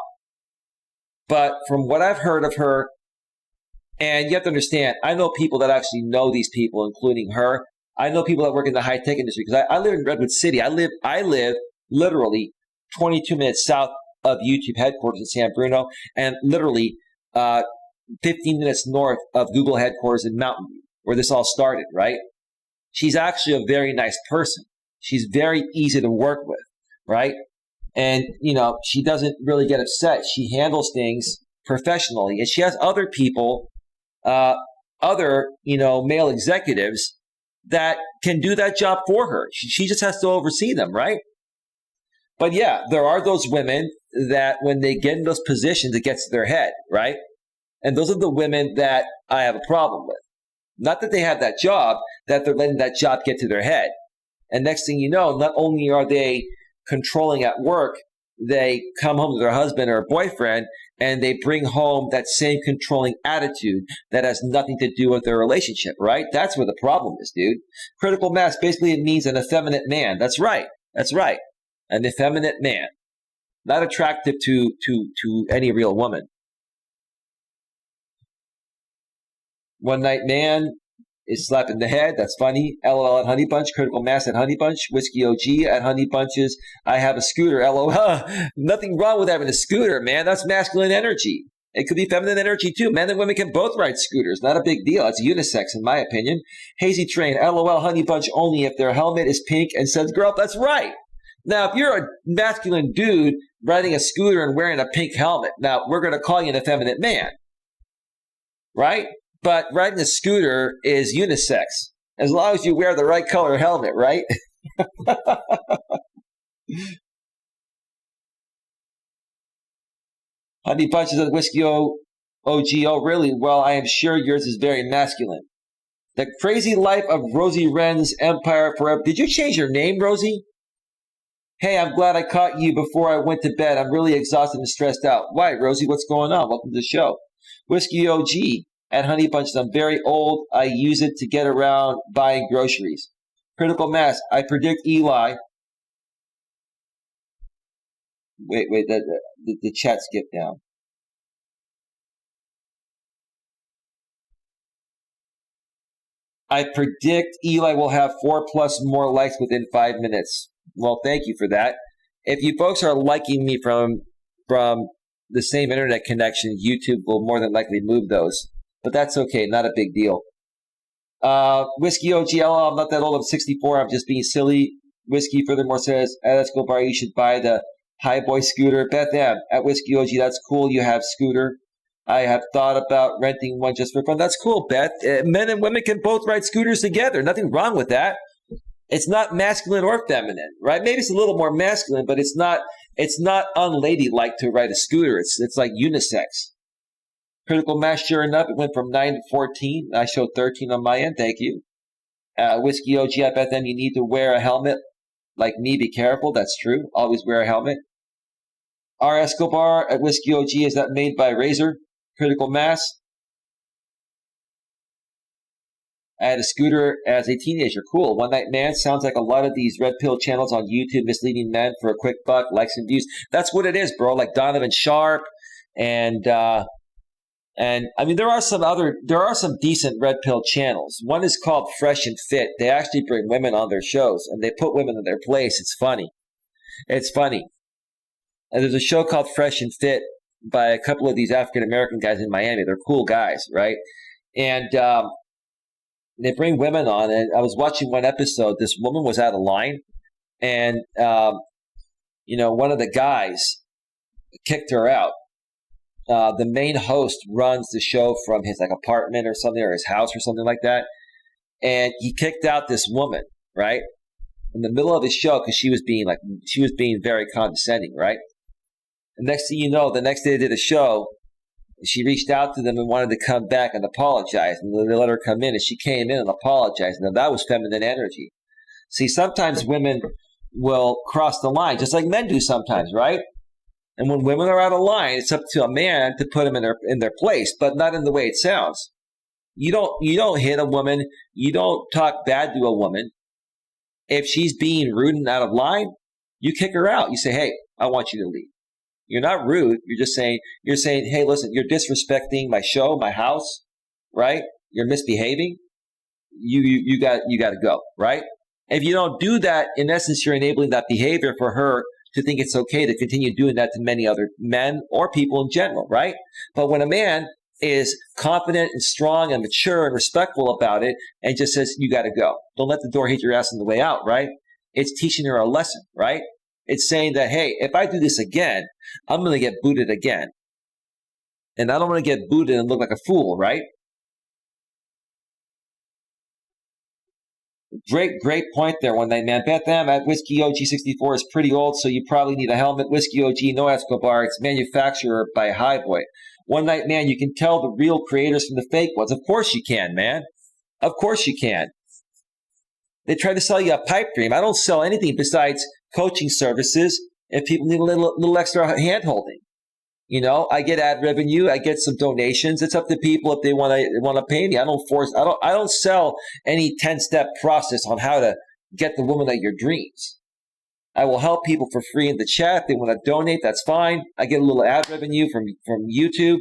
But from what I've heard of her, and you have to understand, I know people that actually know these people, including her. I know people that work in the high-tech industry because I live in Redwood City. I live literally 22 minutes south of YouTube headquarters in San Bruno and literally 15 minutes north of Google headquarters in Mountain View, where this all started, right? She's actually a very nice person. She's very easy to work with, right? And, she doesn't really get upset. She handles things professionally. And she has other people, male executives that can do that job for her. She just has to oversee them, right? But yeah, there are those women that when they get in those positions, it gets to their head, right? And those are the women that I have a problem with. Not that they have that job, that they're letting that job get to their head. And next thing you know, not only are they controlling at work, they come home to their husband or boyfriend and they bring home that same controlling attitude that has nothing to do with their relationship, right? That's where the problem is, dude. Critical mass, basically it means an effeminate man. That's right. That's right. An effeminate man. Not attractive to any real woman. One Night Man is slapping the head. That's funny. LOL at Honey Bunch. Critical Mass at Honey Bunch. Whiskey OG at Honey Bunches. I have a scooter. LOL. Nothing wrong with having a scooter, man. That's masculine energy. It could be feminine energy too. Men and women can both ride scooters. Not a big deal. It's unisex in my opinion. Hazy Train. LOL Honey Bunch only if their helmet is pink and says girl. That's right. Now, if you're a masculine dude riding a scooter and wearing a pink helmet, now we're going to call you an effeminate man. Right? But riding a scooter is unisex, as long as you wear the right color helmet, right? Honey Bunches of Whiskey OG. Oh, really? Well, I am sure yours is very masculine. The Crazy Life of Rosie Wren's Empire Forever. Did you change your name, Rosie? Hey, I'm glad I caught you before I went to bed. I'm really exhausted and stressed out. Why, Rosie? What's going on? Welcome to the show. Whiskey OG. At Honey Bunches, I'm very old. I use it to get around buying groceries. Critical Mass. I predict Eli. Wait, the chat skipped down. I predict Eli will have 4+ more likes within 5 minutes. Well, thank you for that. If you folks are liking me from the same internet connection, YouTube will more than likely move those. But that's okay, not a big deal. Whiskey OGL, I'm not that old, I'm 64, I'm just being silly. Whiskey furthermore says, at Escobar, you should buy the High Boy scooter. Beth M, at Whiskey OG, that's cool, you have scooter. I have thought about renting one just for fun. That's cool, Beth. Men and women can both ride scooters together. Nothing wrong with that. It's not masculine or feminine, right? Maybe it's a little more masculine, but it's not unladylike to ride a scooter. It's like unisex. Critical mass, sure enough, it went from 9 to 14. I showed 13 on my end. Thank you. Whiskey OG, I bet then you need to wear a helmet. Like me, be careful. That's true. Always wear a helmet. R. Escobar at Whiskey OG, is that made by Razor? Critical mass. I had a scooter as a teenager. Cool. One Night Man sounds like a lot of these red pill channels on YouTube misleading men for a quick buck, likes and views. That's what it is, bro. Like Donovan Sharp and I mean there are some decent red pill channels. One is called Fresh and Fit. They actually bring women on their shows and they put women in their place. It's funny. And there's a show called Fresh and Fit by a couple of these African American guys in Miami. They're cool guys, right? And they bring women on, and I was watching one episode. This woman was out of line, and one of the guys kicked her out. The main host runs the show from his apartment or something, or his house or something like that, and he kicked out this woman, right, in the middle of his show because she was being very condescending, right. And next thing you know, the next day they did a show. She reached out to them and wanted to come back and apologize. And they let her come in, and she came in and apologized. And that was feminine energy. See, sometimes women will cross the line, just like men do sometimes, right? And when women are out of line, it's up to a man to put them in their place, but not in the way it sounds. You don't hit a woman. You don't talk bad to a woman. If she's being rude and out of line, you kick her out. You say, "Hey, I want you to leave." You're not rude. You're saying, "Hey, listen, you're disrespecting my show, my house, right? You're misbehaving. You got to go, right?" If you don't do that, in essence, you're enabling that behavior for her to think it's okay to continue doing that to many other men or people in general, right? But when a man is confident and strong and mature and respectful about it and just says, "You got to go. Don't let the door hit your ass on the way out," right? It's teaching her a lesson, right? It's saying that, hey, if I do this again, I'm going to get booted again. And I don't want to get booted and look like a fool, right? Great point there, One Night Man. Beth M at Whiskey OG 64 is pretty old, so you probably need a helmet. Whiskey OG, no Escobar. It's manufactured by Highboy. One Night Man, you can tell the real creators from the fake ones. Of course you can, man. Of course you can. They try to sell you a pipe dream. I don't sell anything besides coaching services if people need a little extra hand-holding. I get ad revenue. I get some donations. It's up to people if they want to pay me. I don't sell any 10-step process on how to get the woman of your dreams. I will help people for free in the chat. If they want to donate, that's fine. I get a little ad revenue from YouTube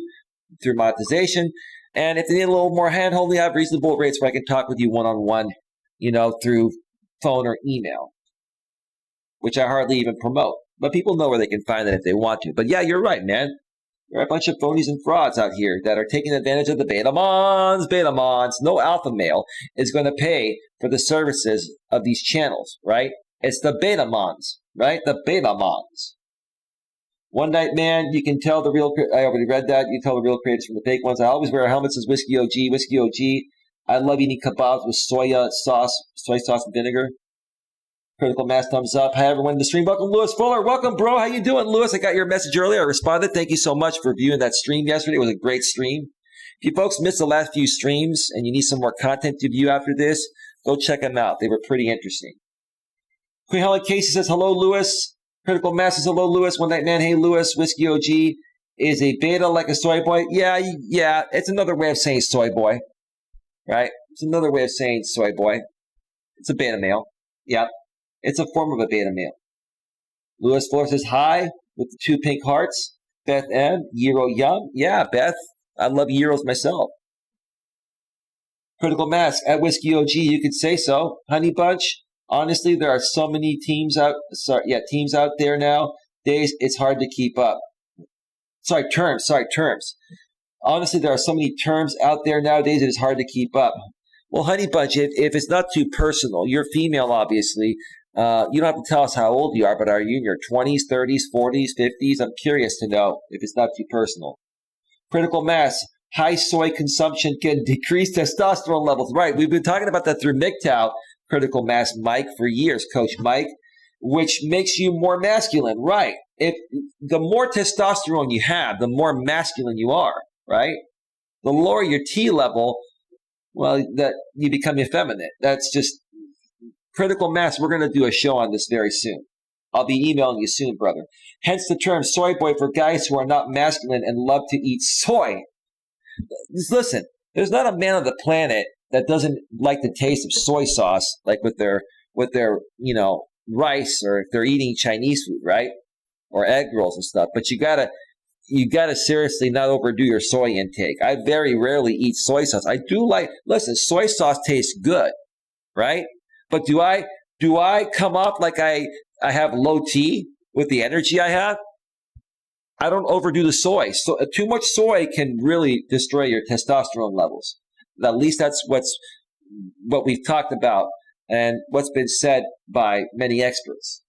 through monetization. And if they need a little more hand-holding, I have reasonable rates where I can talk with you one-on-one, through phone or email, which I hardly even promote. But people know where they can find that if they want to. But yeah, you're right, man. There are a bunch of phonies and frauds out here that are taking advantage of the betamons. No alpha male is going to pay for the services of these channels, right? It's the betamons, right? The betamons. One Night Man, you can tell the real, I already read that. You tell the real creators from the fake ones. I always wear a helmet, says Whiskey OG. Whiskey OG. I love eating kebabs with soy sauce and vinegar. Critical mass, thumbs up. Hi, everyone in the stream. Welcome, Lewis Fuller. Welcome, bro. How you doing, Lewis? I got your message earlier. I responded. Thank you so much for viewing that stream yesterday. It was a great stream. If you folks missed the last few streams and you need some more content to view after this, go check them out. They were pretty interesting. Queen Helen Casey says, hello, Lewis. Critical mass says, hello, Lewis. One Night Man, hey, Lewis. Whiskey OG is a beta like a soy boy. Yeah. It's another way of saying soy boy. Right? It's another way of saying soy boy. It's a beta male. Yeah. It's a form of a beta male. Lewis Fuller says, hi, with the 2 pink hearts. Beth M, Euro Young. Yeah, Beth. I love Euros myself. Critical Mass, at Whiskey OG, you could say so. Honey Bunch, honestly, there are so many teams out there now. It's hard to keep up. Terms. Honestly, there are so many terms out there nowadays, it is hard to keep up. Well, Honey Bunch, if it's not too personal, you're female, obviously. You don't have to tell us how old you are, but are you in your 20s, 30s, 40s, 50s? I'm curious to know if it's not too personal. Critical mass. High soy consumption can decrease testosterone levels. Right. We've been talking about that through MGTOW, critical mass, Mike, for years, Coach Mike, which makes you more masculine. Right. If the more testosterone you have, the more masculine you are. Right. The lower your T level, well, that you become effeminate. That's just critical mass. We're going to do a show on this very soon. I'll be emailing you soon, brother. Hence the term soy boy for guys who are not masculine and love to eat soy. Just listen, there's not a man on the planet that doesn't like the taste of soy sauce, like with their rice, or if they're eating Chinese food, right? Or egg rolls and stuff. But you gotta seriously not overdo your soy intake. I very rarely eat soy sauce. I do listen, soy sauce tastes good, right? But do I come off like I have low T with the energy I have? I don't overdo the soy. So too much soy can really destroy your testosterone levels. At least that's what we've talked about and what's been said by many experts.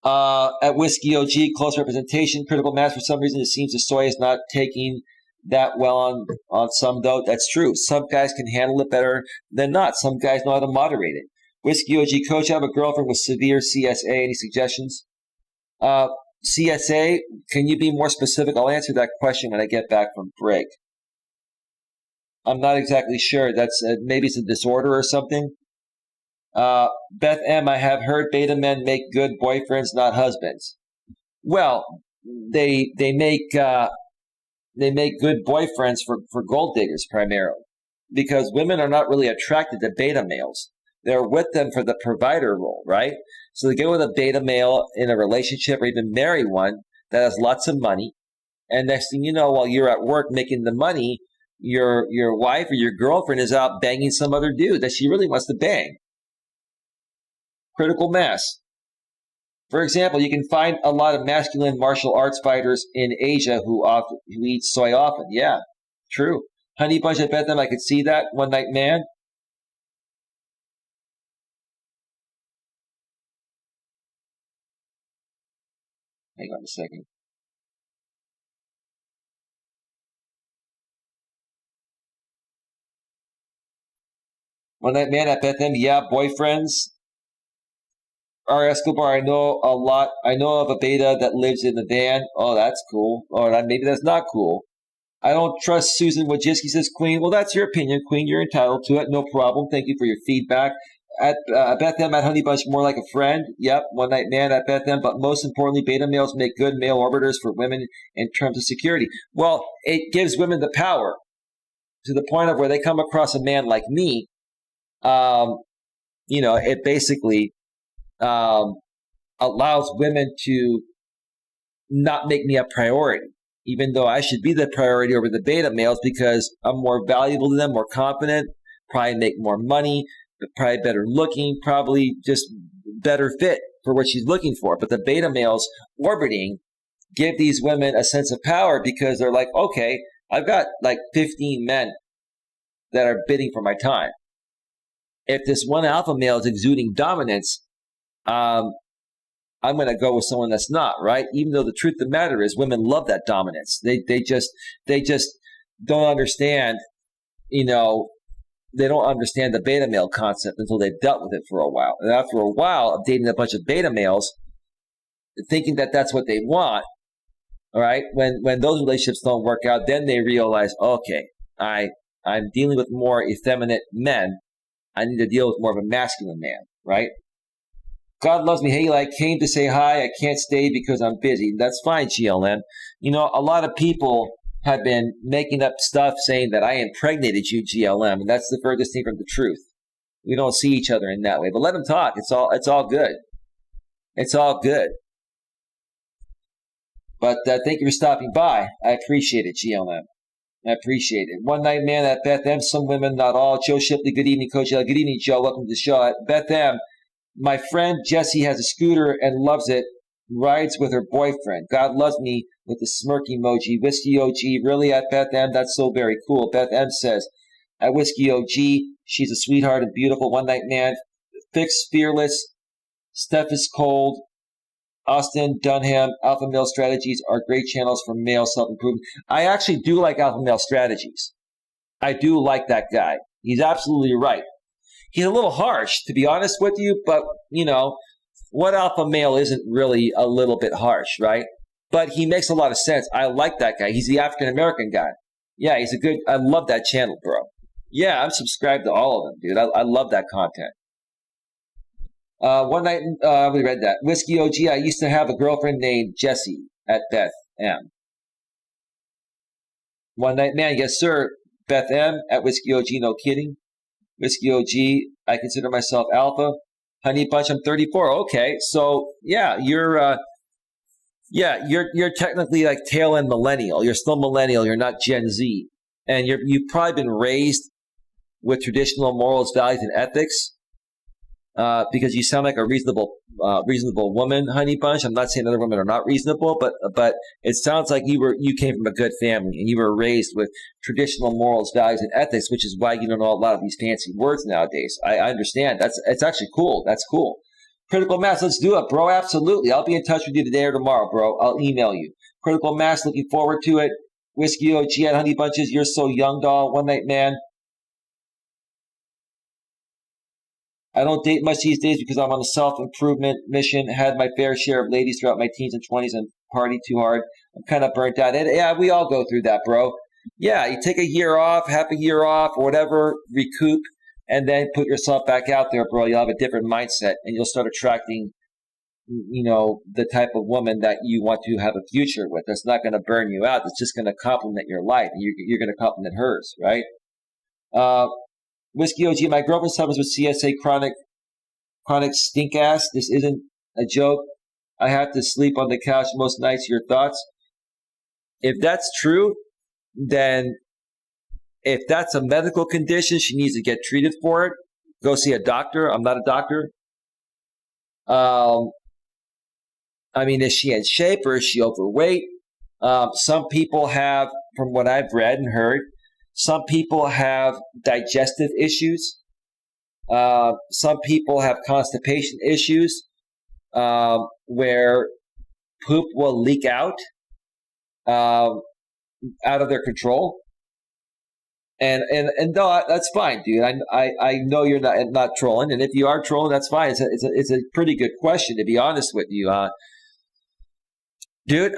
At Whiskey OG, close representation, critical mass. For some reason, it seems the soy is not taking that well on some, though. That's true. Some guys can handle it better than not. Some guys know how to moderate it. Whiskey OG, Coach, I have a girlfriend with severe CSA. Any suggestions? CSA, can you be more specific? I'll answer that question when I get back from break. I'm not exactly sure. That's maybe it's a disorder or something. Beth M, I have heard beta men make good boyfriends, not husbands. Well, they make good boyfriends for gold diggers primarily, because women are not really attracted to beta males. They're with them for the provider role, right? So they go with a beta male in a relationship or even marry one that has lots of money. And next thing you know, while you're at work making the money, your wife or your girlfriend is out banging some other dude that she really wants to bang. Critical mass. For example, you can find a lot of masculine martial arts fighters in Asia who eat soy often. Yeah, true. Honey Bunch, I bet them I could see that. One Night Man. Hang on a second. One Night Man, I bet them. Yeah, boyfriends. Escobar, I know a lot. I know of a beta that lives in the van. Oh, that's cool. Or maybe that's not cool. I don't trust Susan Wojcicki, says Queen. Well, that's your opinion, Queen. You're entitled to it. No problem. Thank you for your feedback. At bet them at Honey Bunch more like a friend. Yep, One Night Man, I bet them. But most importantly, beta males make good male orbiters for women in terms of security. Well, it gives women the power to the point of where they come across a man like me. It basically allows women to not make me a priority, even though I should be the priority over the beta males because I'm more valuable to them, more confident, probably make more money, probably better looking, probably just better fit for what she's looking for. But the beta males orbiting give these women a sense of power because they're like, okay, I've got like 15 men that are bidding for my time. If this one alpha male is exuding dominance, I'm going to go with someone that's not, right? Even though the truth of the matter is women love that dominance. They just don't understand, they don't understand the beta male concept until they've dealt with it for a while. And after a while of dating a bunch of beta males, thinking that that's what they want, all right, when those relationships don't work out, then they realize, okay, I'm dealing with more effeminate men. I need to deal with more of a masculine man, right? God loves me. Hey, Eli, I came to say hi. I can't stay because I'm busy. That's fine, GLM. A lot of people have been making up stuff saying that I impregnated you, GLM, and that's the furthest thing from the truth. We don't see each other in that way. But let them talk. It's all good. It's all good. But thank you for stopping by. I appreciate it, GLM. I appreciate it. One Night Man at Beth M. Some women, not all. Joe Shipley, good evening, Coach Eli. Good evening, Joe. Welcome to the show. At Beth M., my friend Jessie has a scooter and loves it, rides with her boyfriend. God loves me with the smirk emoji. Whiskey OG, really at Beth M? That's so very cool. Beth M says, at Whiskey OG, she's a sweetheart and beautiful. One Night Man, fixed, fearless. Steph is cold. Austin Dunham, Alpha Male Strategies are great channels for male self-improvement. I actually do like Alpha Male Strategies. I do like that guy. He's absolutely right. He's a little harsh, to be honest with you, but, what alpha male isn't really a little bit harsh, right? But he makes a lot of sense. I like that guy. He's the African-American guy. Yeah, I love that channel, bro. Yeah, I'm subscribed to all of them, dude. I love that content. One night, we read that. Whiskey OG, I used to have a girlfriend named Jessie at Beth M. One night, man, yes, sir. Beth M at Whiskey OG, no kidding. Whiskey OG, I consider myself alpha. Honey Bunch, I'm 34. Okay, so yeah, you're technically like tail end millennial. You're still millennial. You're not Gen Z, and you've probably been raised with traditional morals, values, and ethics. Because you sound like a reasonable woman, Honey Bunch. I'm not saying other women are not reasonable, but it sounds like you came from a good family and you were raised with traditional morals, values, and ethics, which is why you don't know a lot of these fancy words nowadays. I understand. It's actually cool. That's cool. Critical Mass, let's do it, bro. Absolutely. I'll be in touch with you today or tomorrow, bro. I'll email you. Critical Mass, looking forward to it. Whiskey OG at Honey Bunches, you're so young, doll. One night man. I don't date much these days because I'm on a self-improvement mission. Had my fair share of ladies throughout my teens and 20s and partied too hard. I'm kind of burnt out. And yeah, we all go through that, bro. Yeah, you take a year off, half a year off, or whatever, recoup, and then put yourself back out there, bro. You'll have a different mindset, and you'll start attracting, the type of woman that you want to have a future with. That's not going to burn you out. It's just going to complement your life. You're going to complement hers, right? Whiskey OG, my girlfriend suffers with CSA chronic stink ass. This isn't a joke. I have to sleep on the couch most nights. Your thoughts? If that's true, then if that's a medical condition, she needs to get treated for it. Go see a doctor. I'm not a doctor. Is she in shape or is she overweight? Some people have, from what I've read and heard, some people have digestive issues. Some people have constipation issues where poop will leak out of their control. And no, that's fine, dude. I know you're not trolling, and if you are trolling, that's fine. It's a pretty good question, to be honest with you. Dude,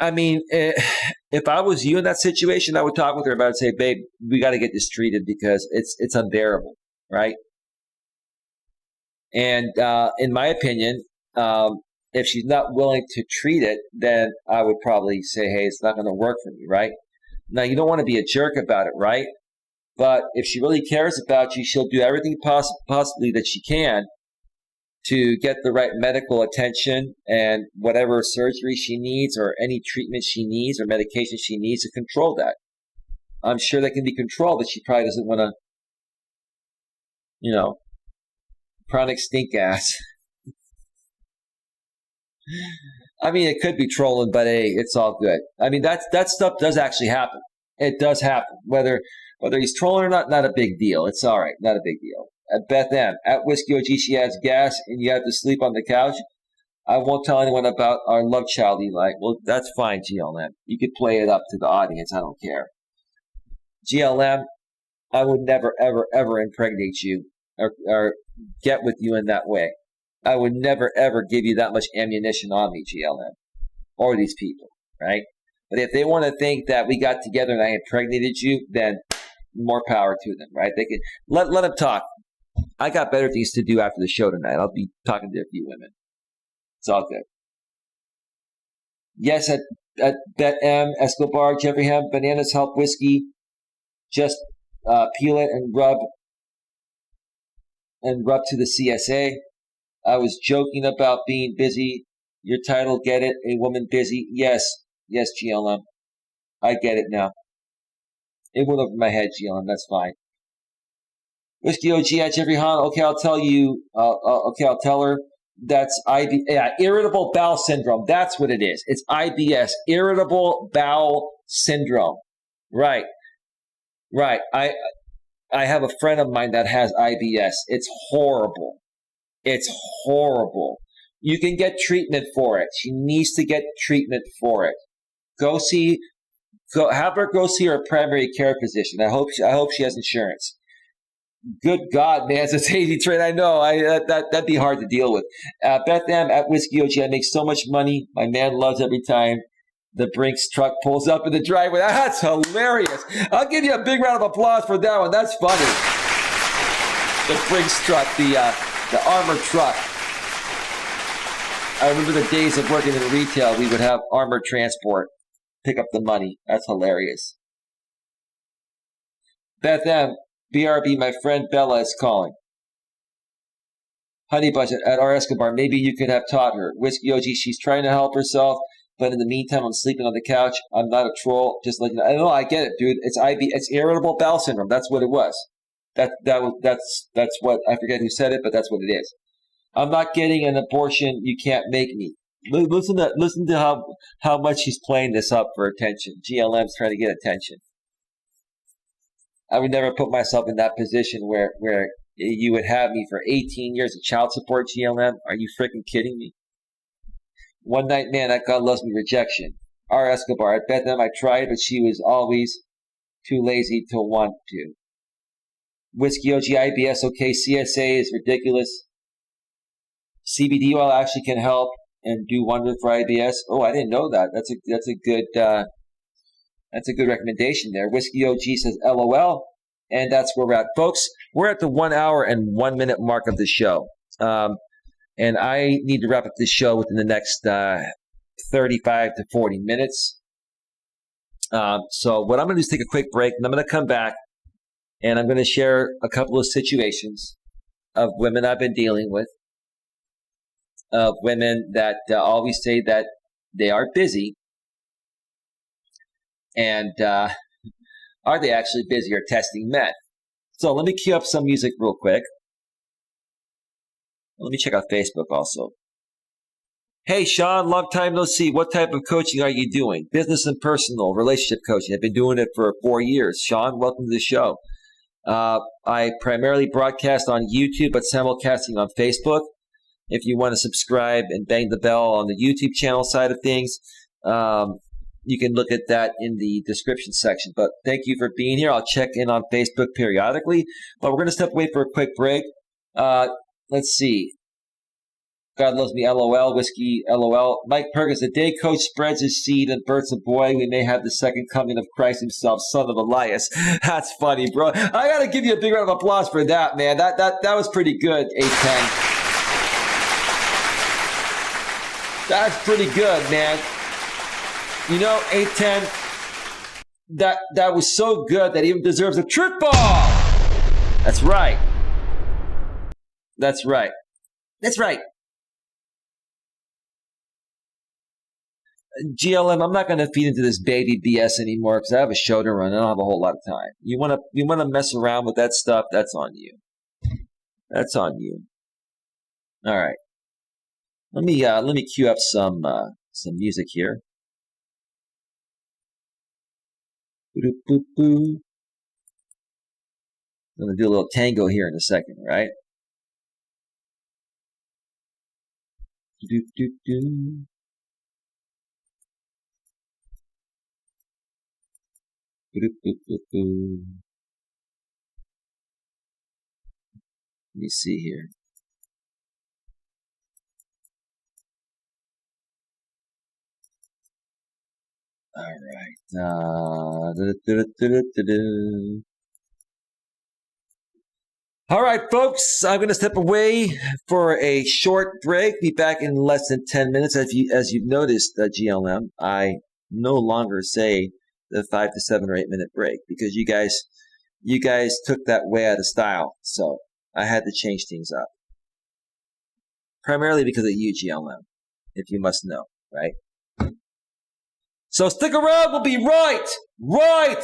if I was you in that situation, I would talk with her about it and say, babe, we got to get this treated because it's unbearable, right? And in my opinion, if she's not willing to treat it, then I would probably say, hey, it's not going to work for me, right? Now, you don't want to be a jerk about it, right? But if she really cares about you, she'll do everything possibly that she can to get the right medical attention and whatever surgery she needs or any treatment she needs or medication she needs to control that. I'm sure that can be controlled, but she probably doesn't want to, chronic stink ass. It could be trolling, but hey, it's all good. That stuff does actually happen. It does happen. Whether he's trolling or not a big deal. It's all right, not a big deal. At Beth M. At Whiskey OG, she adds gas, and you have to sleep on the couch. I won't tell anyone about our love child, Eli. Well, that's fine, GLM. You could play it up to the audience. I don't care. GLM, I would never, ever, ever impregnate you or get with you in that way. I would never, ever give you that much ammunition on me, GLM, or these people, right? But if they want to think that we got together and I impregnated you, then more power to them, right? They can let them talk. I got better things to do after the show tonight. I'll be talking to a few women. It's all good. Yes, at Bet M, Escobar, Jeffrey Ham, bananas help whiskey. Just peel it and rub to the CSA. I was joking about being busy. Your title, get it? A woman busy? Yes, GLM. I get it now. It went over my head, GLM. That's fine. Whiskey OG at Jeffrey Han. Okay, I'll tell you. I'll tell her. That's irritable bowel syndrome. That's what it is. It's IBS, irritable bowel syndrome. Right. I have a friend of mine that has IBS. It's horrible. You can get treatment for it. She needs to get treatment for it. Have her go see her primary care physician. I hope she has insurance. Good God, man, it's a tasty trade. I know. That'd be hard to deal with. Beth M at Wojcicki OG. I make so much money. My man loves every time the Brinks truck pulls up in the driveway. That's hilarious. I'll give you a big round of applause for that one. That's funny. The Brinks truck, the armored truck. I remember the days of working in retail. We would have armored transport pick up the money. That's hilarious. Beth M, BRB, my friend Bella is calling. Honey Bunch at our Escobar. Maybe you could have taught her. Wojcicki OG, she's trying to help herself, but in the meantime, I'm sleeping on the couch. I'm not a troll. Just like I know, I get it, dude. It's irritable bowel syndrome. That's what it was. That's what I forget who said it, but that's what it is. I'm not getting an abortion. You can't make me. Listen to how much she's playing this up for attention. GLM's trying to get attention. I would never put myself in that position where you would have me for 18 years of child support, GLM. Are you freaking kidding me? One night man, that God loves me rejection. R. Escobar, at Bethlehem I tried, but she was always too lazy to want to. Wojcicki OG, IBS, okay, CSA is ridiculous. CBD oil actually can help and do wonders for IBS. Oh, I didn't know that. That's a good recommendation there. Wojcicki OG says LOL, and that's where we're at, folks. We're at the 1 hour and 1 minute mark of the show, and I need to wrap up this show within the next 35 to 40 minutes. So what I'm going to do is take a quick break, and I'm going to come back, and I'm going to share a couple of situations of women I've been dealing with, of women that always say that they are busy. And are they actually busy or testing men? So let me cue up some music real quick. Let me check out Facebook also. Hey, Sean, long time no see. What type of coaching are you doing? Business and personal relationship coaching. I've been doing it for 4 years. Sean, welcome to the show. I primarily broadcast on YouTube, but simulcasting on Facebook. If you want to subscribe and bang the bell on the YouTube channel side of things, you can look at that in the description section. But thank you for being here. I'll check in on Facebook periodically. But we're going to step away for a quick break. Let's see. God loves me, LOL. Whiskey, LOL. Mike Perkins, the day coach spreads his seed and births a boy, we may have the second coming of Christ himself, son of Elias. That's funny, bro. I got to give you a big round of applause for that, man. That was pretty good, 810. That's pretty good, man. You know, 810, that was so good that he even deserves a triple. That's right. That's right. That's right. GLM, I'm not going to feed into this baby BS anymore because I have a show to run. I don't have a whole lot of time. You want to mess around with that stuff? That's on you. That's on you. All right. Let me cue up some music here. I'm going to do a little tango here in a second, right? Let me see here. All right. All right, folks. I'm going to step away for a short break. Be back in less than 10 minutes. As you've noticed, GLM, I no longer say the 5 to 7 or 8 minute break because you guys took that way out of style. So I had to change things up. Primarily because of you, GLM, if you must know, right? So stick around, we'll be right back.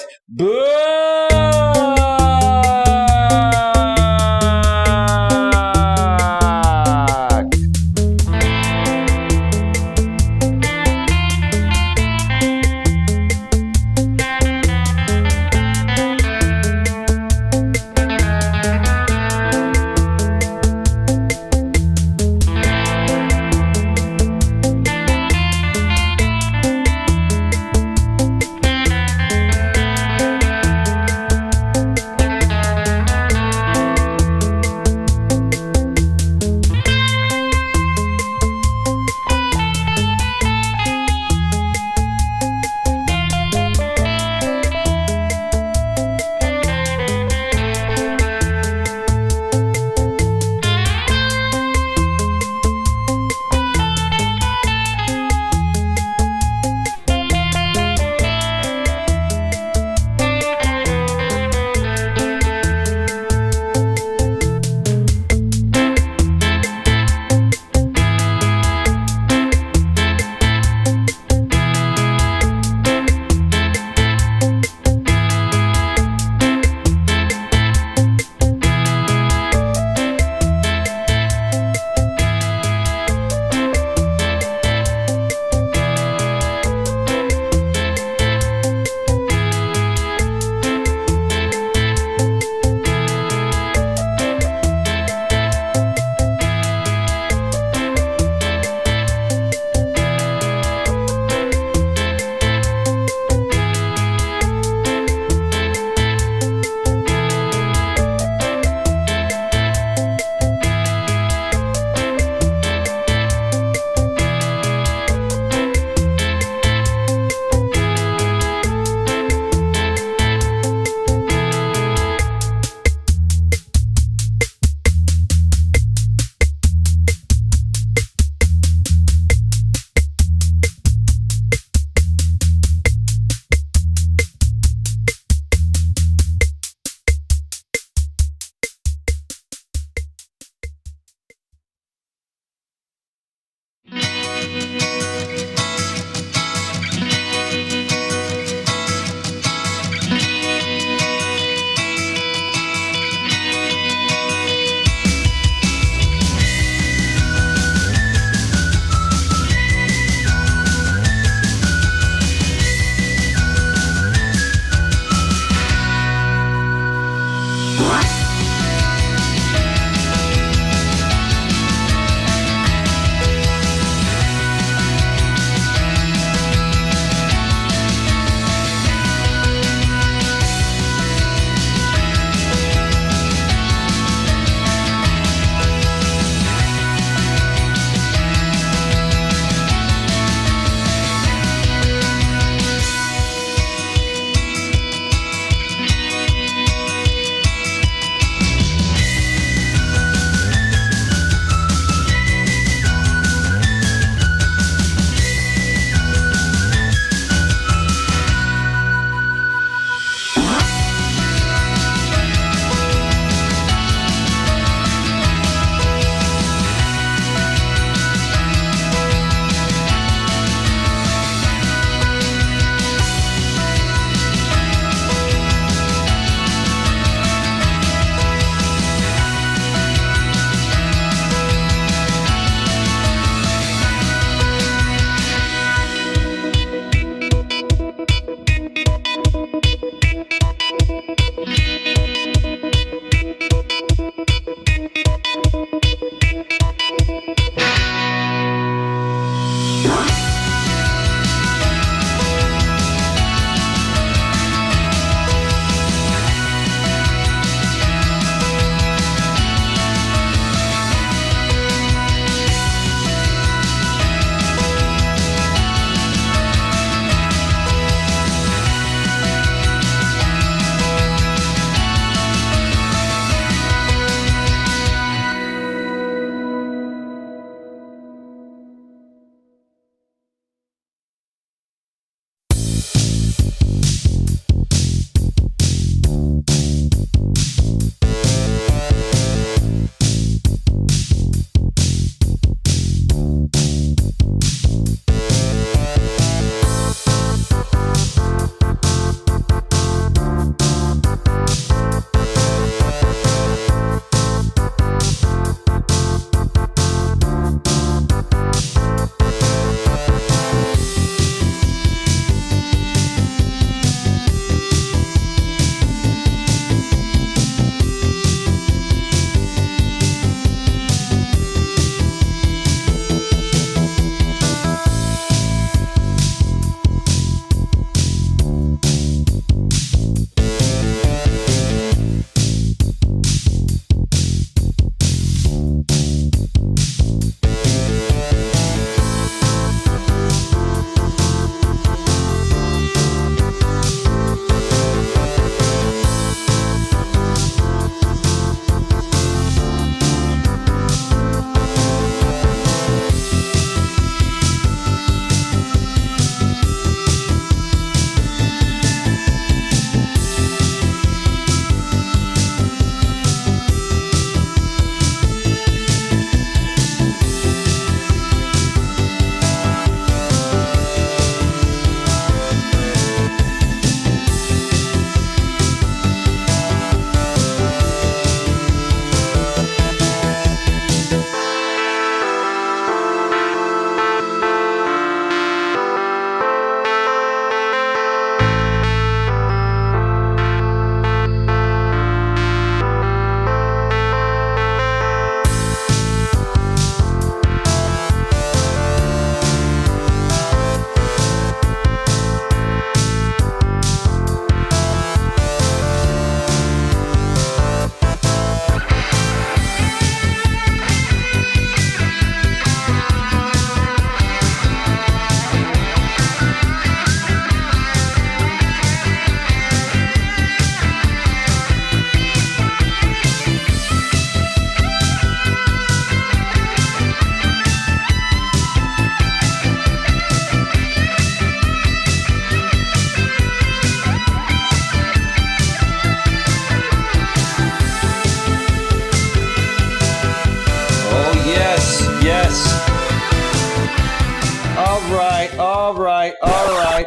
All right.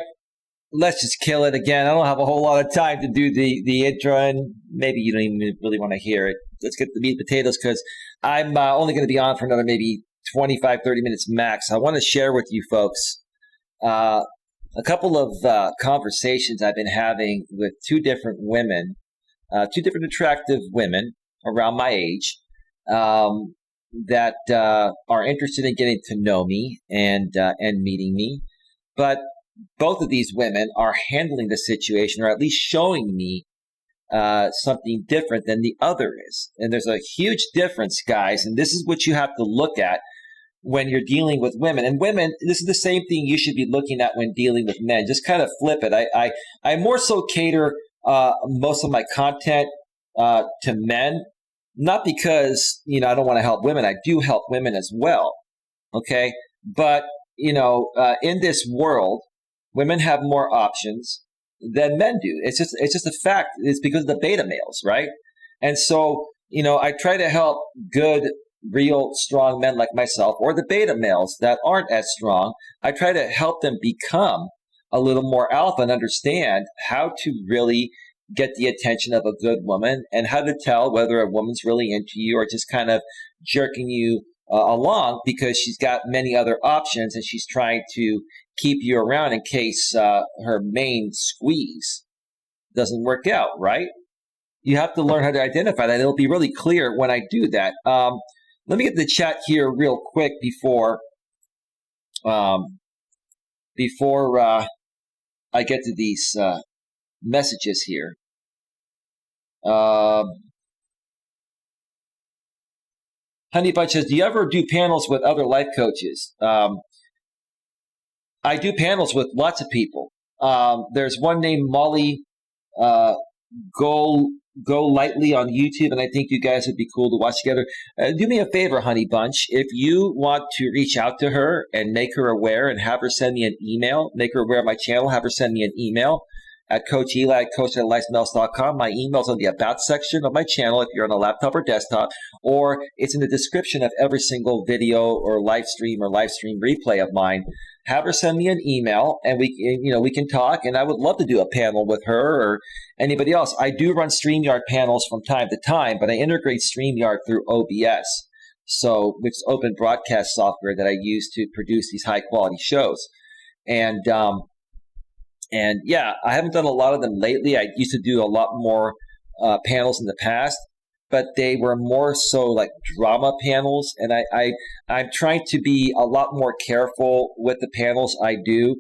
Let's just kill it again. I don't have a whole lot of time to do the intro, and maybe you don't even really want to hear it. Let's get the meat and potatoes, because I'm only going to be on for another maybe 25, 30 minutes max. I want to share with you folks a couple of conversations I've been having with two different women, two different attractive women around my age, that are interested in getting to know me and meeting me. But both of these women are handling the situation, or at least showing me something different than the other is. And there's a huge difference, guys. And this is what you have to look at when you're dealing with women. And women, this is the same thing you should be looking at when dealing with men. Just kind of flip it. I more so cater most of my content to men. Not because, I don't want to help women. I do help women as well. Okay. But, in this world, women have more options than men do. It's just a fact. It's because of the beta males, right? And so, I try to help good, real, strong men like myself, or the beta males that aren't as strong. I try to help them become a little more alpha and understand how to really get the attention of a good woman, and how to tell whether a woman's really into you or just kind of jerking you along because she's got many other options and she's trying to keep you around in case her main squeeze doesn't work out, right? You have to learn how to identify that. It'll be really clear when I do that. Let me get the chat here real quick before I get to these messages here. Honey Bunch says, do you ever do panels with other life coaches? I do panels with lots of people. There's one named Molly Go Lightly on YouTube, and I think you guys would be cool to watch together. Do me a favor, Honey Bunch. If you want to reach out to her and make her aware and have her send me an email, make her aware of my channel, have her send me an email at Coach Eli at coacheli@melas.com. My email's on the About section of my channel if you're on a laptop or desktop, or it's in the description of every single video or live stream replay of mine. Have her send me an email, and we can talk, and I would love to do a panel with her or anybody else. I do run StreamYard panels from time to time, but I integrate StreamYard through OBS, which is open broadcast software that I use to produce these high quality shows. And yeah, I haven't done a lot of them lately. I used to do a lot more panels in the past, but they were more so like drama panels. And I'm trying to be a lot more careful with the panels I do,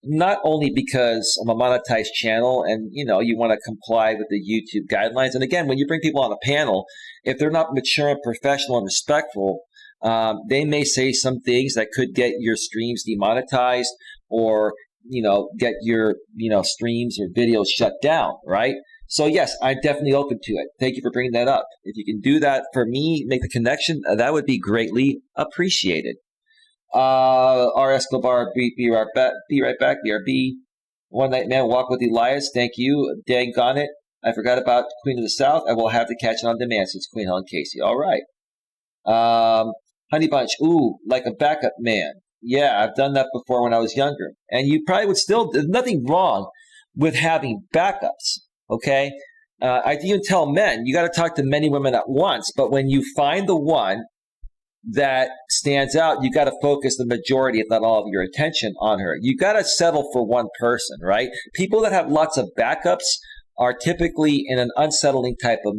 not only because I'm a monetized channel and, you want to comply with the YouTube guidelines. And again, when you bring people on a panel, if they're not mature and professional and respectful, they may say some things that could get your streams demonetized, or get your, streams or videos shut down, right? So yes, I'm definitely open to it. Thank you for bringing that up. If you can do that for me, make the connection, that would be greatly appreciated. R. Escobar, be right back. BRB. One Night Man, Walk with Elias. Thank you. Dang on it. I forgot about Queen of the South. I will have to catch it on demand since Queen Helen Casey. All right. Honey Bunch. Ooh, like a backup man. Yeah, I've done that before when I was younger. And you probably would still, there's nothing wrong with having backups, okay? I even tell men, you got to talk to many women at once, but when you find the one that stands out, you got to focus the majority, if not all of your attention on her. You got to settle for one person, right? People that have lots of backups are typically in an unsettling type of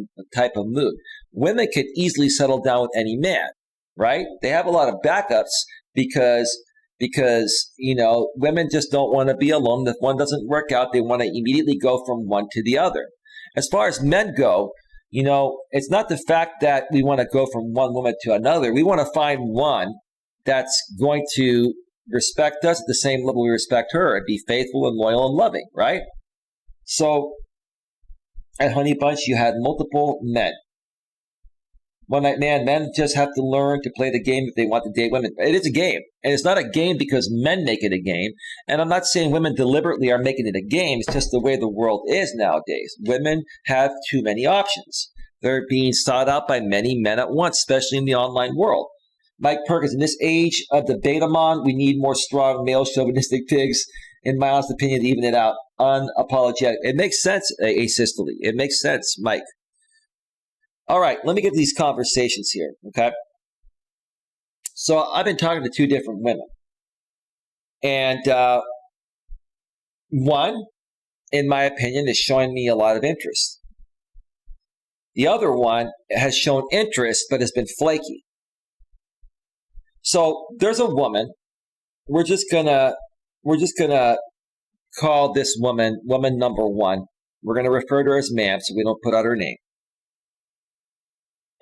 mood. Women could easily settle down with any man, right? They have a lot of backups because women just don't want to be alone. If one doesn't work out, they want to immediately go from one to the other. As far as men go, it's not the fact that we want to go from one woman to another. We want to find one that's going to respect us at the same level we respect her, and be faithful and loyal and loving, right? So at Honey Bunch, you had multiple men. One Night Man, men just have to learn to play the game if they want to date women. It is a game. And it's not a game because men make it a game. And I'm not saying women deliberately are making it a game. It's just the way the world is nowadays. Women have too many options. They're being sought out by many men at once, especially in the online world. Mike Perkins, in this age of the Betamon, we need more strong male chauvinistic pigs, in my honest opinion, to even it out. Unapologetic. It makes sense, asystole. It makes sense, Mike. All right, let me get to these conversations here, okay? So I've been talking to two different women. And one, in my opinion, is showing me a lot of interest. The other one has shown interest but has been flaky. So there's a woman. We're just gonna call this woman number one. We're gonna refer to her as ma'am, so we don't put out her name.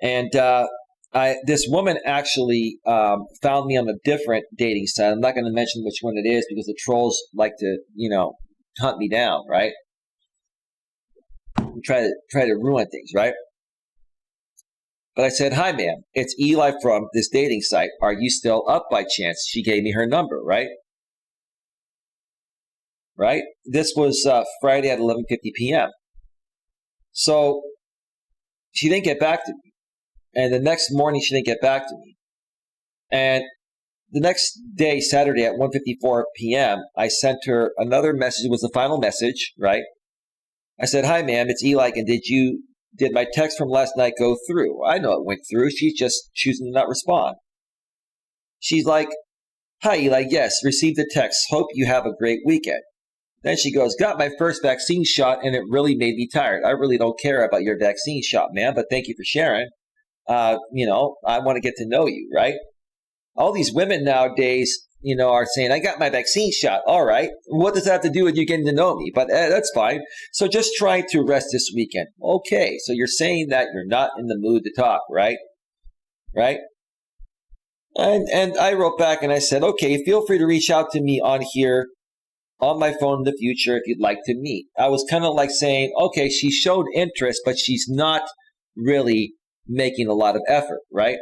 And this woman actually found me on a different dating site. I'm not going to mention which one it is because the trolls like to, hunt me down, right? And try to ruin things, right? But I said, "Hi, ma'am. It's Eli from this dating site. Are you still up by chance?" She gave me her number, right? Right? This was Friday at 11:50 p.m. So she didn't get back to me. And the next morning, she didn't get back to me. And the next day, Saturday at 1:54 p.m., I sent her another message. It was the final message, right? I said, "Hi, ma'am. It's Eli. And did my text from last night go through?" I know it went through. She's just choosing to not respond. She's like, "Hi, Eli. Yes, received the text. Hope you have a great weekend." Then she goes, "Got my first vaccine shot, and it really made me tired. I really don't care about your vaccine shot, ma'am, but thank you for sharing. I want to get to know you," right? All these women nowadays, are saying, "I got my vaccine shot." All right. What does that have to do with you getting to know me? But that's fine. So just trying to rest this weekend. Okay. So you're saying that you're not in the mood to talk, right? Right. And I wrote back and I said, "Okay, feel free to reach out to me on here on my phone in the future if you'd like to meet." I was kind of like saying, okay, she showed interest, but she's not really making a lot of effort, right?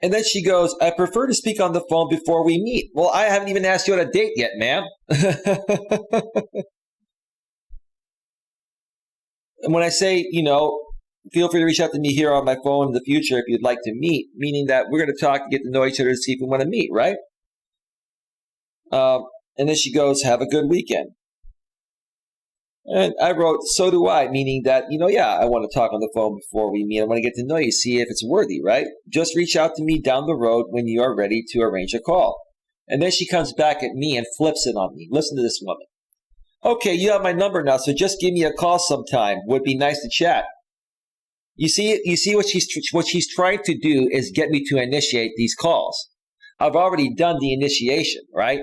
And then she goes, "I prefer to speak on the phone before we meet." Well, I haven't even asked you on a date yet, ma'am. And when I say, feel free to reach out to me here on my phone in the future if you'd like to meet, meaning that we're going to talk and get to know each other to see if we want to meet, right? And then she goes, "Have a good weekend." And I wrote, "So do I," meaning that, I want to talk on the phone before we meet. I want to get to know you, see if it's worthy, right? "Just reach out to me down the road when you are ready to arrange a call." And then she comes back at me and flips it on me. Listen to this woman. "Okay, you have my number now, so just give me a call sometime. Would be nice to chat." You see what she's trying to do is get me to initiate these calls. I've already done the initiation, right?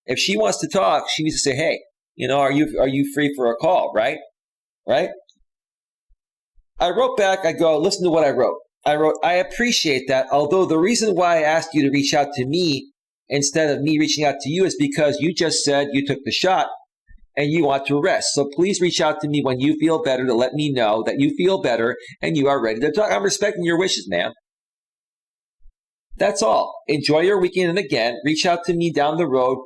If she wants to talk, she needs to say, "Hey, are you free for a call?" Right? Right? I wrote back, I go, listen to what I wrote. I wrote, "I appreciate that, although the reason why I asked you to reach out to me instead of me reaching out to you is because you just said you took the shot and you want to rest. So please reach out to me when you feel better to let me know that you feel better and you are ready to talk. I'm respecting your wishes, ma'am. That's all. Enjoy your weekend. And again, reach out to me down the road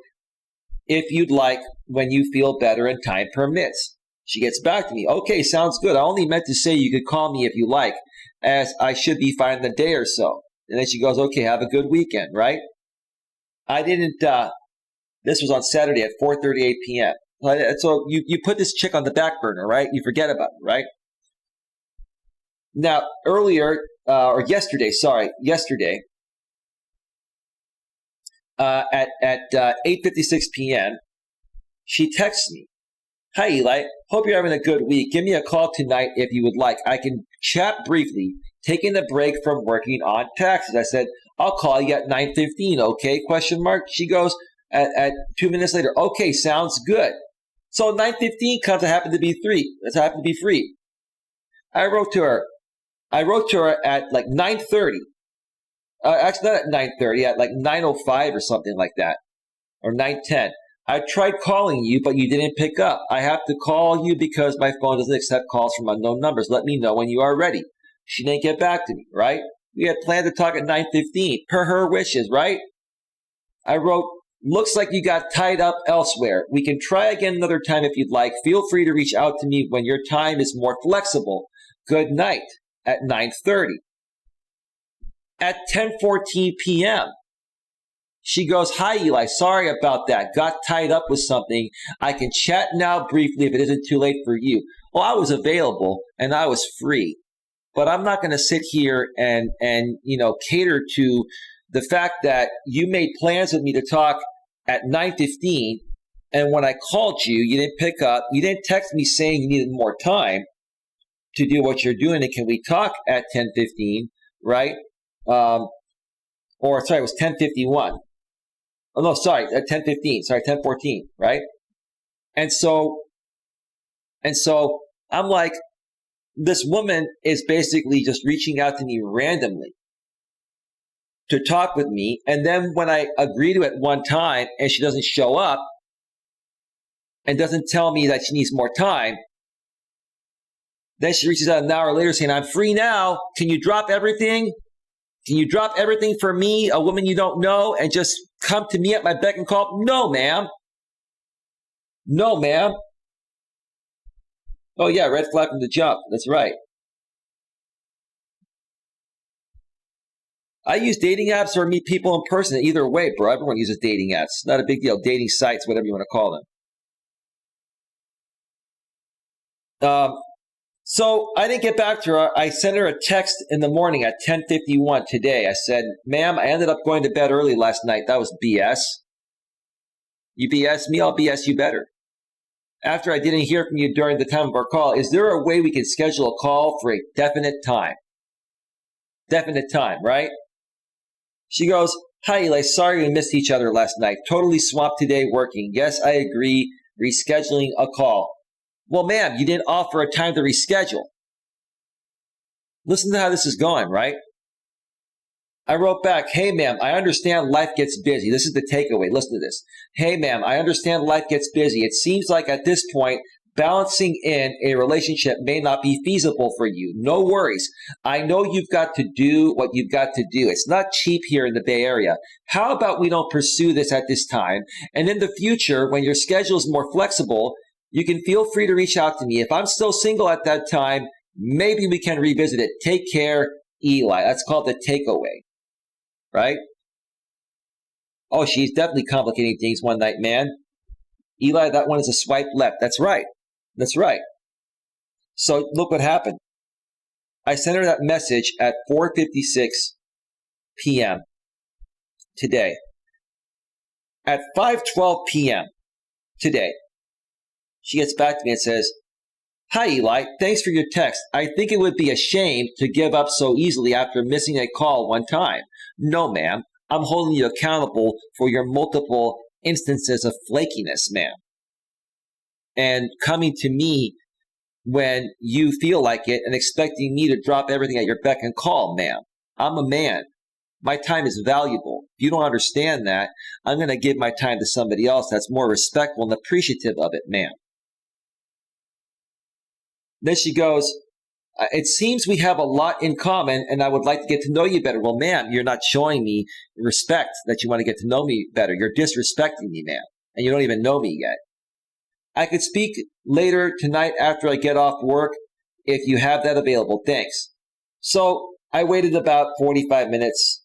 if you'd like when you feel better and time permits." She gets back to me. "Okay, sounds good. I only meant to say you could call me if you like, as I should be fine in a day or so." And then she goes, "Okay, have a good weekend," right? I didn't, this was on Saturday at 4:38 p.m. So you put this chick on the back burner, right? You forget about it, right? Now, yesterday, at 8:56 p.m., she texts me, "Hi, Eli. Hope you're having a good week. Give me a call tonight if you would like. I can chat briefly, taking a break from working on taxes." I said, "I'll call you at 9:15, okay? Question mark. She goes at 2 minutes later, "Okay, sounds good." So 9:15 comes, I happen to be free. I wrote to her at like 9:30. Actually, not at 9:30, at like 9:05 or something like that, or 9:10. "I tried calling you, but you didn't pick up. I have to call you because my phone doesn't accept calls from unknown numbers. Let me know when you are ready." She didn't get back to me, right? We had planned to talk at 9:15, per her wishes, right? I wrote, "Looks like you got tied up elsewhere. We can try again another time if you'd like. Feel free to reach out to me when your time is more flexible. Good night. at 9:30. At 10:14 p.m., she goes, "Hi, Eli. Sorry about that. Got tied up with something. I can chat now briefly if it isn't too late for you." Well, I was available and I was free, but I'm not going to sit here and cater to the fact that you made plans with me to talk at 9:15, and when I called you, you didn't pick up. You didn't text me saying you needed more time to do what you're doing, and can we talk at 10:15, right? Or sorry, it was 10:51. Oh no, sorry, at 10:15. Sorry, 10:14, right? And so I'm like, this woman is basically just reaching out to me randomly to talk with me, and then when I agree to it one time and she doesn't show up and doesn't tell me that she needs more time, then she reaches out an hour later saying, "I'm free now. Can you drop everything? Can you drop everything for me, a woman you don't know, and just come to me at my beck and call?" No, ma'am. No, ma'am. Oh, yeah, red flag from the jump. That's right. I use dating apps or meet people in person. Either way, bro. Everyone uses dating apps. Not a big deal. Dating sites, whatever you want to call them. So I didn't get back to her. I sent her a text in the morning at 10:51 today. I said, "Ma'am, I ended up going to bed early last night. That was BS. You BS me, I'll BS you better. After I didn't hear from you during the time of our call, is there a way we can schedule a call for a definite time?" Definite time, right? She goes, "Hi, Eli. Sorry we missed each other last night. Totally swamped today working. Yes, I agree. Rescheduling a call." Well, ma'am, you didn't offer a time to reschedule. Listen to how this is going, right? I wrote back, "Hey, ma'am, I understand life gets busy." This is the takeaway. Listen to this. "Hey, ma'am, I understand life gets busy. It seems like at this point, balancing in a relationship may not be feasible for you. No worries. I know you've got to do what you've got to do. It's not cheap here in the Bay Area. How about we don't pursue this at this time? And in the future, when your schedule is more flexible, you can feel free to reach out to me. If I'm still single at that time, maybe we can revisit it. Take care, Eli." That's called the takeaway, right? Oh, she's definitely complicating things one night, man. Eli, that one is a swipe left. That's right. That's right. So look what happened. I sent her that message at 4:56 p.m. today. At 5:12 p.m. today, she gets back to me and says, "Hi, Eli. Thanks for your text. I think it would be a shame to give up so easily after missing a call one time. No, ma'am. I'm holding you accountable for your multiple instances of flakiness, ma'am. And coming to me when you feel like it and expecting me to drop everything at your beck and call, ma'am. I'm a man. My time is valuable. If you don't understand that, I'm going to give my time to somebody else that's more respectful and appreciative of it, ma'am." Then she goes, "It seems we have a lot in common and I would like to get to know you better." Well, ma'am, you're not showing me respect that you want to get to know me better. You're disrespecting me, ma'am, and you don't even know me yet. "I could speak later tonight after I get off work if you have that available. Thanks." So I waited about 45 minutes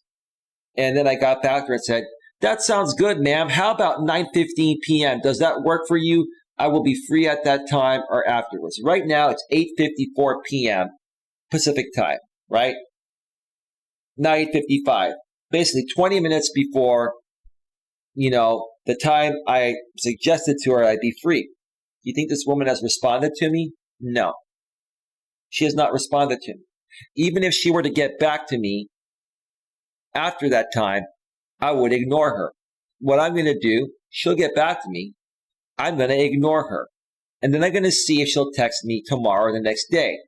and then I got back to her and said, "That sounds good, ma'am. How about 9:15 p.m.? Does that work for you? I will be free at that time or afterwards." Right now, it's 8:54 p.m. Pacific time, right? Now 8:55. Basically 20 minutes before, the time I suggested to her I'd be free. Do you think this woman has responded to me? No. She has not responded to me. Even if she were to get back to me after that time, I would ignore her. What I'm going to do, she'll get back to me. I'm going to ignore her. And then I'm going to see if she'll text me tomorrow or the next day.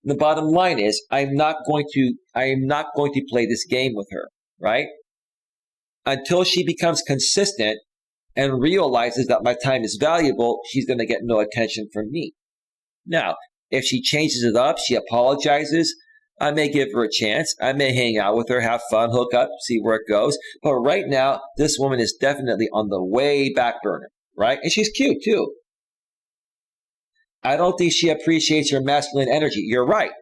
And the bottom line is, I am not going to play this game with her, right? Until she becomes consistent and realizes that my time is valuable, she's going to get no attention from me. Now, if she changes it up, she apologizes, I may give her a chance. I may hang out with her, have fun, hook up, see where it goes. But right now, this woman is definitely on the way back burner, right? And she's cute too. I don't think she appreciates your masculine energy. You're right.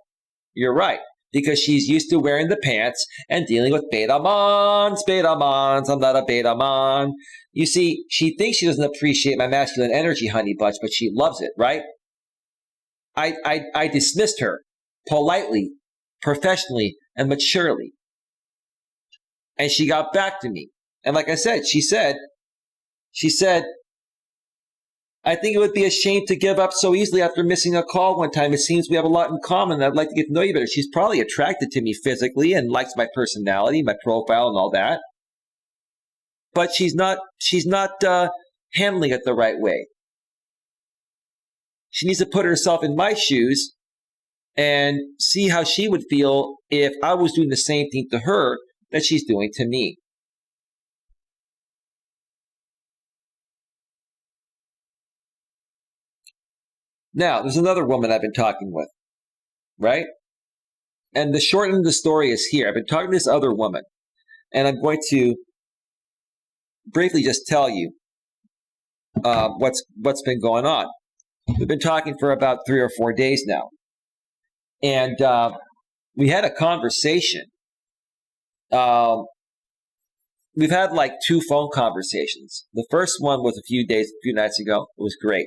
You're right. Because she's used to wearing the pants and dealing with beta mons. I'm not a beta mon. You see, she thinks she doesn't appreciate my masculine energy, honey bunch, but she loves it, right? I dismissed her politely, professionally, and maturely. And she got back to me. And like I said, she said, I think it would be a shame to give up so easily after missing a call one time. It seems we have a lot in common. I'd like to get to know you better. She's probably attracted to me physically and likes my personality, my profile, and all that. But she's not handling it the right way. She needs to put herself in my shoes and see how she would feel if I was doing the same thing to her that she's doing to me. Now, there's another woman I've been talking with, right? And the short end of the story is here. I've been talking to this other woman, and I'm going to briefly just tell you what's been going on. We've been talking for about 3 or 4 days now, and we had a conversation. We've had like 2 phone conversations. The first one was a few nights ago. It was great.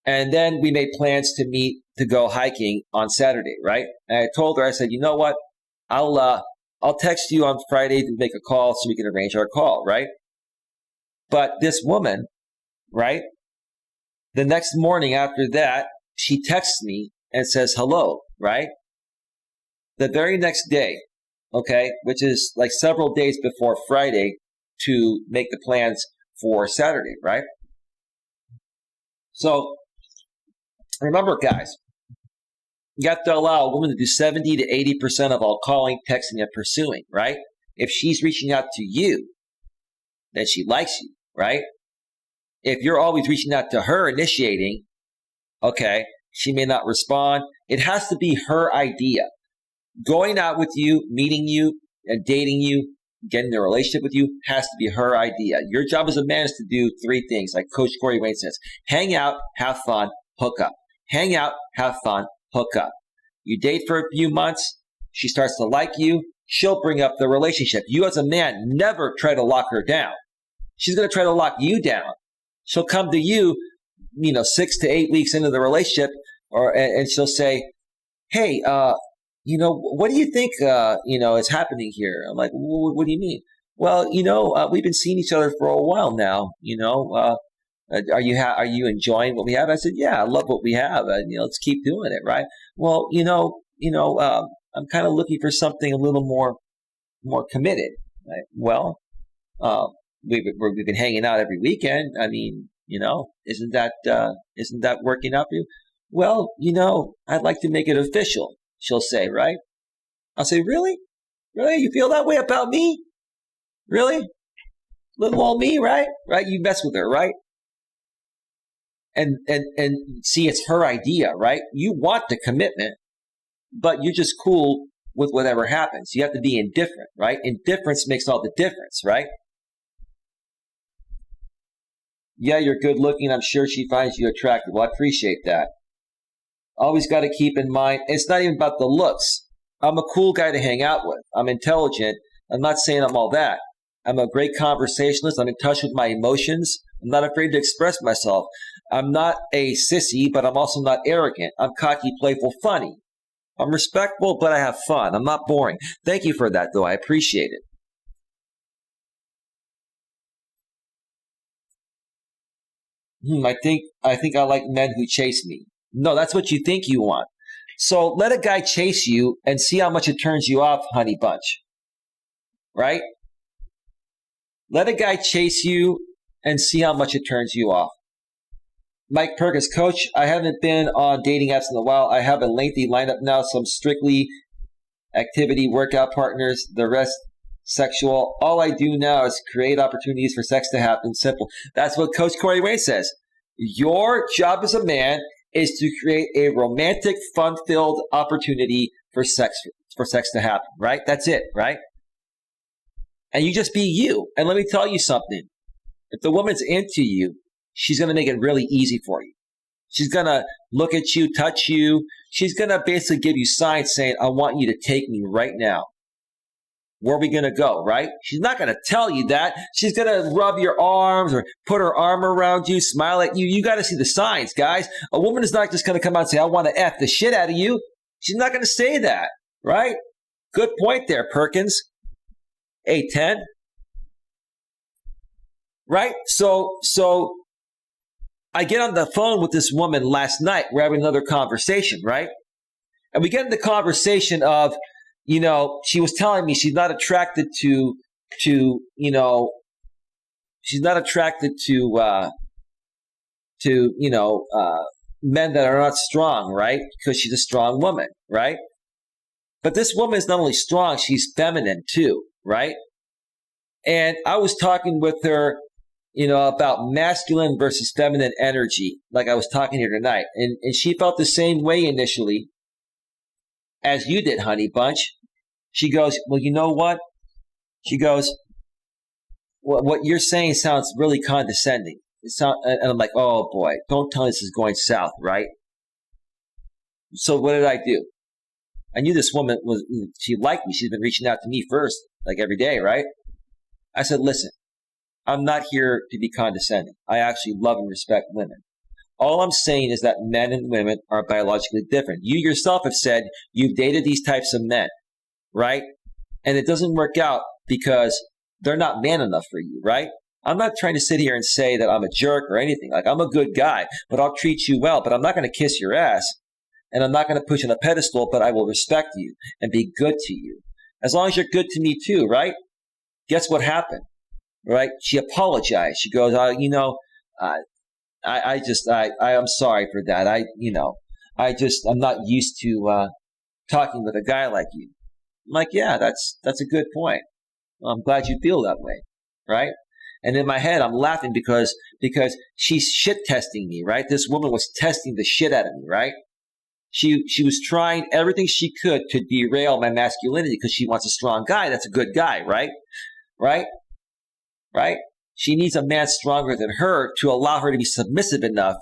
And then we made plans to meet to go hiking on Saturday, right? And I told her, I said, you know what? I'll text you on Friday to make a call so we can arrange our call, right? But this woman, right? The next morning after that, she texts me and says hello, right? The very next day, okay, which is like several days before Friday to make the plans for Saturday, right? So remember, guys, you have to allow a woman to do 70 to 80% of all calling, texting, and pursuing, right? If she's reaching out to you, then she likes you, right? If you're always reaching out to her, initiating, okay, she may not respond. It has to be her idea. Going out with you, meeting you, and dating you, getting in a relationship with you has to be her idea. Your job as a man is to do 3 things, like Coach Corey Wayne says. Hang out, have fun, hook up. Hang out, have fun, hook up. You date for a few months, she starts to like you, she'll bring up the relationship. You as a man, never try to lock her down. She's going to try to lock you down. She'll come to you, 6 to 8 weeks into the relationship, and she'll say, hey, what do you think, is happening here? I'm like, what do you mean? Well, we've been seeing each other for a while now, Are you enjoying what we have? I said, yeah, I love what we have. Let's keep doing it, right? Well, I'm kind of looking for something a little more committed. Right? Well, we've been hanging out every weekend. I mean, isn't that working out for you? Well, I'd like to make it official. She'll say, right? I'll say, really? Really? You feel that way about me? Really? Little old me, right? Right? You mess with her, right? And see, it's her idea, right? You want the commitment, but you're just cool with whatever happens. You have to be indifferent, right? Indifference makes all the difference, right? Yeah, you're good looking. I'm sure she finds you attractive. Well, I appreciate that. Always got to keep in mind, it's not even about the looks. I'm a cool guy to hang out with. I'm intelligent. I'm not saying I'm all that. I'm a great conversationalist. I'm in touch with my emotions. I'm not afraid to express myself. I'm not a sissy, but I'm also not arrogant. I'm cocky, playful, funny. I'm respectful, but I have fun. I'm not boring. Thank you for that, though. I appreciate it. I think I like men who chase me. No, that's what you think you want. So let a guy chase you and see how much it turns you off, honey bunch. Right? Let a guy chase you and see how much it turns you off. Mike Perkins, Coach, I haven't been on dating apps in a while. I have a lengthy lineup now, some strictly activity, workout partners, the rest sexual. All I do now is create opportunities for sex to happen. Simple. That's what Coach Corey Wayne says. Your job as a man is to create a romantic, fun-filled opportunity for sex to happen, right? That's it, right? And you just be you. And let me tell you something. If the woman's into you, she's going to make it really easy for you. She's going to look at you, touch you. she's going to basically give you signs saying, I want you to take me right now. Where are we going to go, right? She's not going to tell you that. She's going to rub your arms or put her arm around you, smile at you. You got to see the signs, guys. A woman is not just going to come out and say, I want to F the shit out of you. She's not going to say that, right? Good point there, Perkins. 810. Right? So I get on the phone with this woman last night. We're having another conversation, right? And we get in the conversation of, she was telling me she's not attracted to men that are not strong, right? Because she's a strong woman, right? But this woman is not only strong, she's feminine too, right? And I was talking with her, about masculine versus feminine energy, like I was talking here tonight. And she felt the same way initially as you did, honey bunch. She goes, well, you know what? She goes, what you're saying sounds really condescending. And I'm like, oh boy, don't tell me this is going south, right? So what did I do? I knew this woman she liked me. She's been reaching out to me first, like every day, right? I said, listen, I'm not here to be condescending. I actually love and respect women. All I'm saying is that men and women are biologically different. You yourself have said you've dated these types of men, right? And it doesn't work out because they're not man enough for you, right? I'm not trying to sit here and say that I'm a jerk or anything. Like, I'm a good guy, but I'll treat you well. But I'm not going to kiss your ass, and I'm not going to push you on a pedestal, but I will respect you and be good to you. As long as you're good to me too, right? Guess what happened, right? She apologized. She goes, I'm sorry for that. I'm not used to talking with a guy like you. I'm like, yeah, that's a good point. Well, I'm glad you feel that way, right? And in my head, I'm laughing because she's shit testing me, right? This woman was testing the shit out of me, right? She was trying everything she could to derail my masculinity because she wants a strong guy. That's a good guy, right? Right? Right? She needs a man stronger than her to allow her to be submissive enough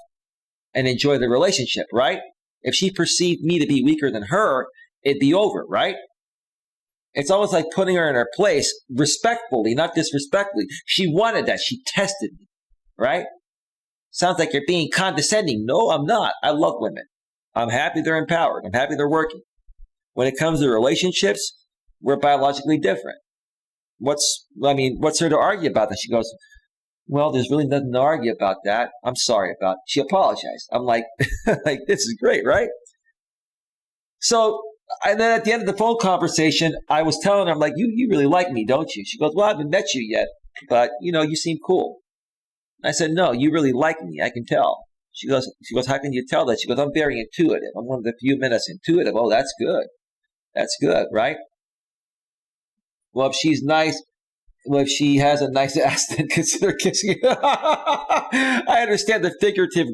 and enjoy the relationship, right? If she perceived me to be weaker than her, it'd be over, right? It's almost like putting her in her place respectfully, not disrespectfully. She wanted that. She tested me, right? Sounds like you're being condescending. No, I'm not. I love women. I'm happy they're empowered. I'm happy they're working. When it comes to relationships, we're biologically different. What's there to argue about that? She goes, well, there's really nothing to argue about that. I'm sorry about it. She apologized. I'm like, this is great, right? So, and then at the end of the phone conversation, I was telling her, I'm like, you really like me, don't you? She goes, well, I haven't met you yet, but, you seem cool. I said, no, you really like me. I can tell. She goes, how can you tell that? She goes, I'm very intuitive. I'm one of the few men that's intuitive. Oh, that's good. That's good, right? Well, if she's nice, if she has a nice ass, then consider kissing her. I understand the figurative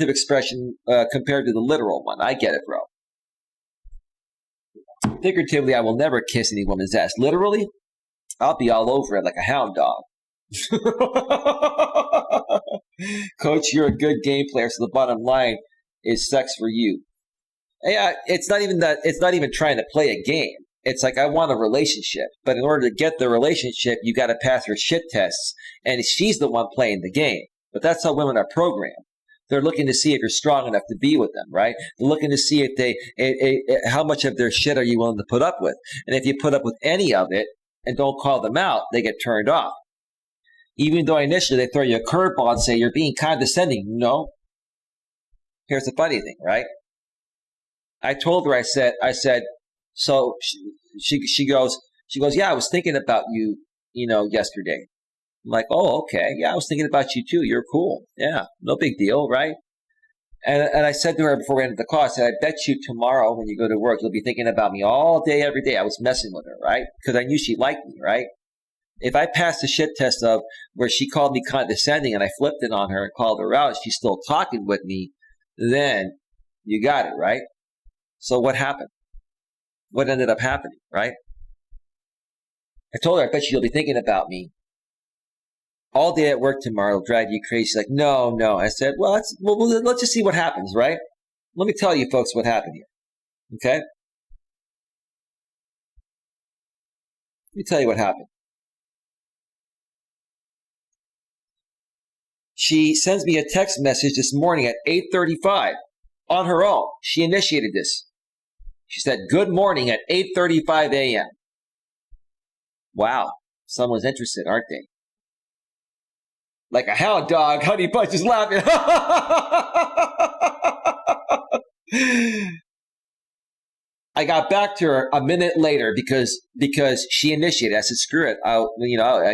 expression compared to the literal one. I get it, bro. Figuratively, I will never kiss any woman's ass. Literally, I'll be all over it like a hound dog. Coach, you're a good game player, so the bottom line is sex for you. Yeah, it's not even that. It's not even trying to play a game. It's like, I want a relationship, but in order to get the relationship, you got to pass her shit tests, and she's the one playing the game. But that's how women are programmed. They're looking to see if you're strong enough to be with them, right? They're looking to see if how much of their shit are you willing to put up with, and if you put up with any of it and don't call them out, they get turned off. Even though initially they throw you a curveball and say you're being condescending. No. Here's the funny thing, right? I told her, I said, so she goes, yeah, I was thinking about you, yesterday. I'm like, oh, okay. Yeah, I was thinking about you too. You're cool. Yeah, no big deal, right? And I said to her before we ended the call, I said, I bet you tomorrow when you go to work, you'll be thinking about me all day, every day. I was messing with her, right? Because I knew she liked me, right? If I passed the shit test of where she called me condescending and I flipped it on her and called her out, she's still talking with me, then you got it, right? So what happened? What ended up happening, right? I told her, I bet you'll be thinking about me all day at work tomorrow will drive you crazy. She's like, no. I said, well, let's just see what happens, right? Let me tell you folks what happened here. Okay? Let me tell you what happened. She sends me a text message this morning at 8:35 on her own. She initiated this. She said, good morning at 8:35 a.m. Wow. Someone's interested, aren't they? Like a hound dog, Honey Bunch is laughing. I got back to her a minute later because she initiated. I said, "Screw it, I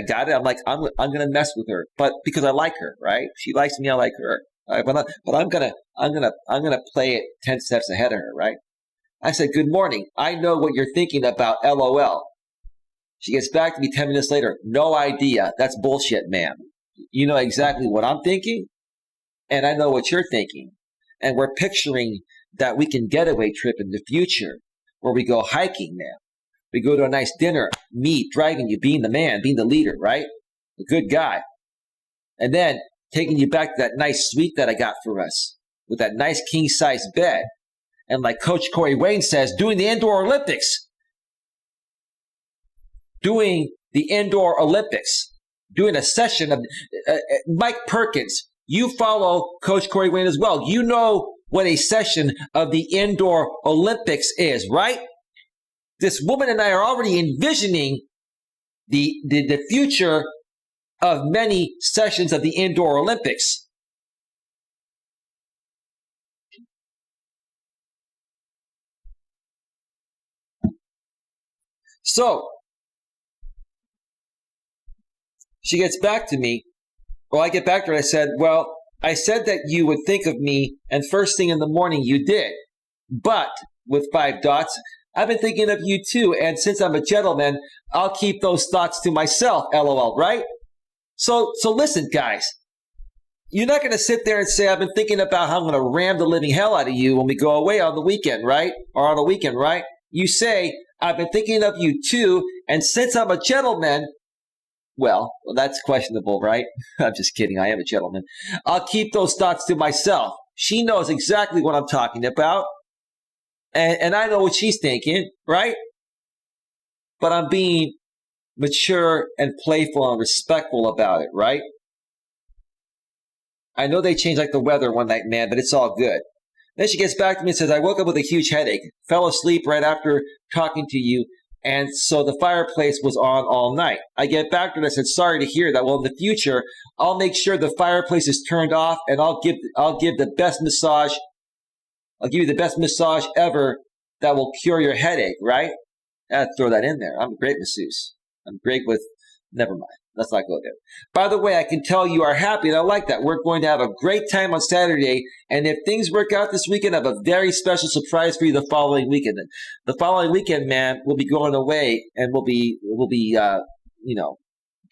got it." I'm like, I'm gonna mess with her, but because I like her, right? She likes me, I like her. But I'm gonna play it 10 steps ahead of her, right? I said, "Good morning. I know what you're thinking about. LOL." She gets back to me 10 minutes later. No idea. That's bullshit, ma'am. You know exactly what I'm thinking, and I know what you're thinking, and we're picturing that weekend getaway trip in the future where we go hiking, man. We go to a nice dinner, me driving you, being the man, being the leader, right? The good guy. And then taking you back to that nice suite that I got for us with that nice king-size bed. And like Coach Corey Wayne says, doing the indoor Olympics. Doing the indoor Olympics. Doing a session of Mike Perkins. You follow Coach Corey Wayne as well. You know what a session of the indoor Olympics is, right? This woman and I are already envisioning the future of many sessions of the indoor Olympics. So she gets back to me. Well, I get back to her. I said, well, I said that you would think of me, and first thing in the morning you did. But, with 5 dots, I've been thinking of you too, and since I'm a gentleman, I'll keep those thoughts to myself, LOL, right? So listen, guys. You're not going to sit there and say, I've been thinking about how I'm going to ram the living hell out of you when we go away on the weekend, right? Or on a weekend, right? You say, I've been thinking of you too, and since I'm a gentleman, well, that's questionable, right? I'm just kidding. I am a gentleman. I'll keep those thoughts to myself. She knows exactly what I'm talking about. And I know what she's thinking, right? But I'm being mature and playful and respectful about it, right? I know they change like the weather one night, man, but it's all good. Then she gets back to me and says, I woke up with a huge headache, fell asleep right after talking to you, and so the fireplace was on all night. I get back to her and I said, sorry to hear that. Well, in the future, I'll make sure the fireplace is turned off, and I'll give the best massage. I'll give you the best massage ever that will cure your headache, right? I had to throw that in there. I'm a great masseuse. I'm great with, never mind. Let's not go there. By the way, I can tell you are happy, and I like that. We're going to have a great time on Saturday, and if things work out this weekend, I have a very special surprise for you the following weekend. The following weekend, man, we'll be going away, and we'll be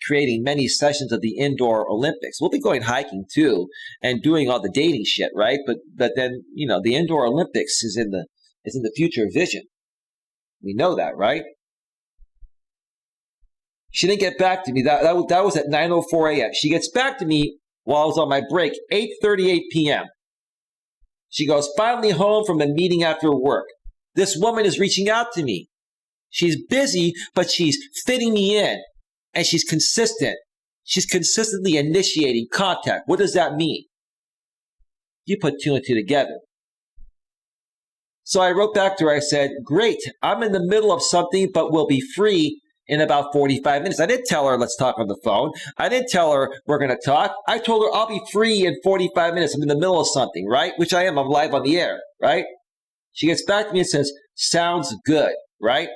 creating many sessions of the indoor Olympics. We'll be going hiking too, and doing all the dating shit, right? But then the indoor Olympics is in the future vision. We know that, right? She didn't get back to me. That was at 9:04 a.m. She gets back to me while I was on my break, 8:38 p.m. She goes, finally home from a meeting after work. This woman is reaching out to me. She's busy, but she's fitting me in, and she's consistent. She's consistently initiating contact. What does that mean? You put 2 and 2 together. So I wrote back to her. I said, great. I'm in the middle of something, but will be free in about 45 minutes. I didn't tell her, let's talk on the phone. I didn't tell her we're going to talk. I told her I'll be free in 45 minutes. I'm in the middle of something, right? Which I am. I'm live on the air, right? She gets back to me and says, sounds good, right?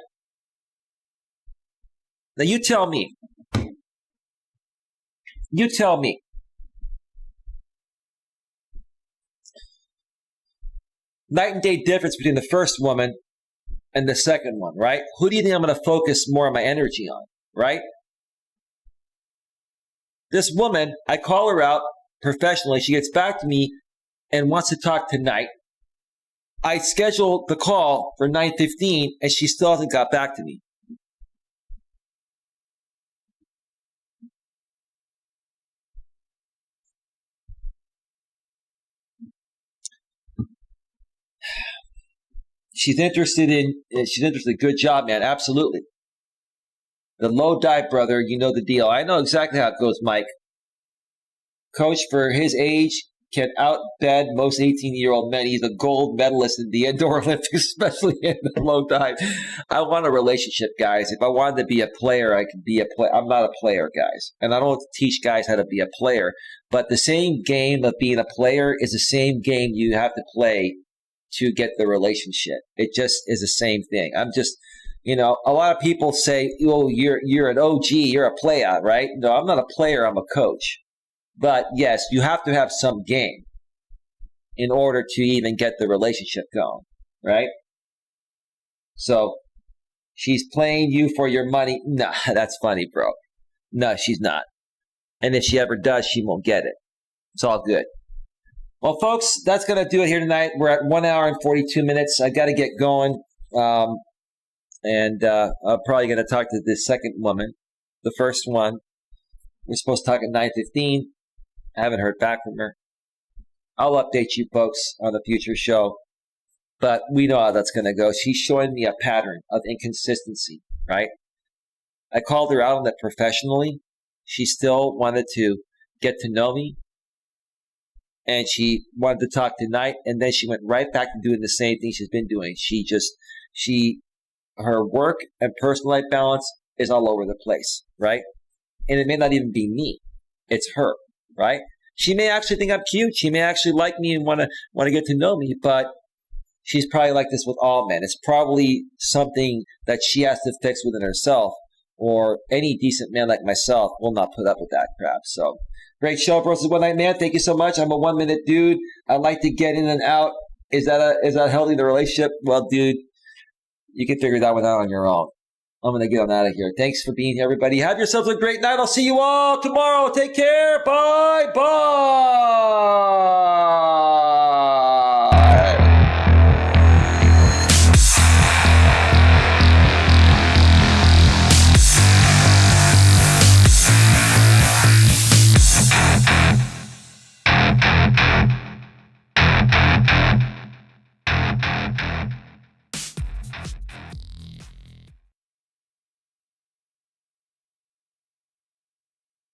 Now you tell me. You tell me. Night and day difference between the first woman and the second one, right? Who do you think I'm going to focus more of my energy on, right? This woman, I call her out professionally. She gets back to me and wants to talk tonight. I schedule the call for 9:15 and she still hasn't got back to me. she's interested in. Good job, man. Absolutely. The low dive, brother. You know the deal. I know exactly how it goes, Mike. Coach, for his age, can outbed most 18-year-old men. He's a gold medalist in the indoor Olympics, especially in the low dive. I want a relationship, guys. If I wanted to be a player, I could be a player. I'm not a player, guys. And I don't teach guys how to be a player. But the same game of being a player is the same game you have to play to get the relationship. It just is the same thing. I'm just, a lot of people say, oh, you're an OG, you're a player, right? No, I'm not a player, I'm a coach. But yes, you have to have some game in order to even get the relationship going, right? So she's playing you for your money. Nah, that's funny, bro. No, she's not. And if she ever does, she won't get it. It's all good. Well, folks, that's going to do it here tonight. We're at 1 hour and 42 minutes. I got to get going. And I'm probably going to talk to this second woman, the first one. We're supposed to talk at 9:15. I haven't heard back from her. I'll update you folks on the future show. But we know how that's going to go. She's showing me a pattern of inconsistency, right? I called her out on that professionally. She still wanted to get to know me. And she wanted to talk tonight. And then she went right back to doing the same thing she's been doing. Her work and personal life balance is all over the place, right? And it may not even be me. It's her, right? She may actually think I'm cute. She may actually like me and want to get to know me, but she's probably like this with all men. It's probably something that she has to fix within herself, or any decent man like myself will not put up with that crap. So, great show, bros. One Night Man. Thank you so much. I'm a 1 minute dude. I like to get in and out. Is that healthy in the relationship? Well, dude, you can figure that one out on your own. I'm going to get on out of here. Thanks for being here, everybody. Have yourselves a great night. I'll see you all tomorrow. Take care. Bye. Bye.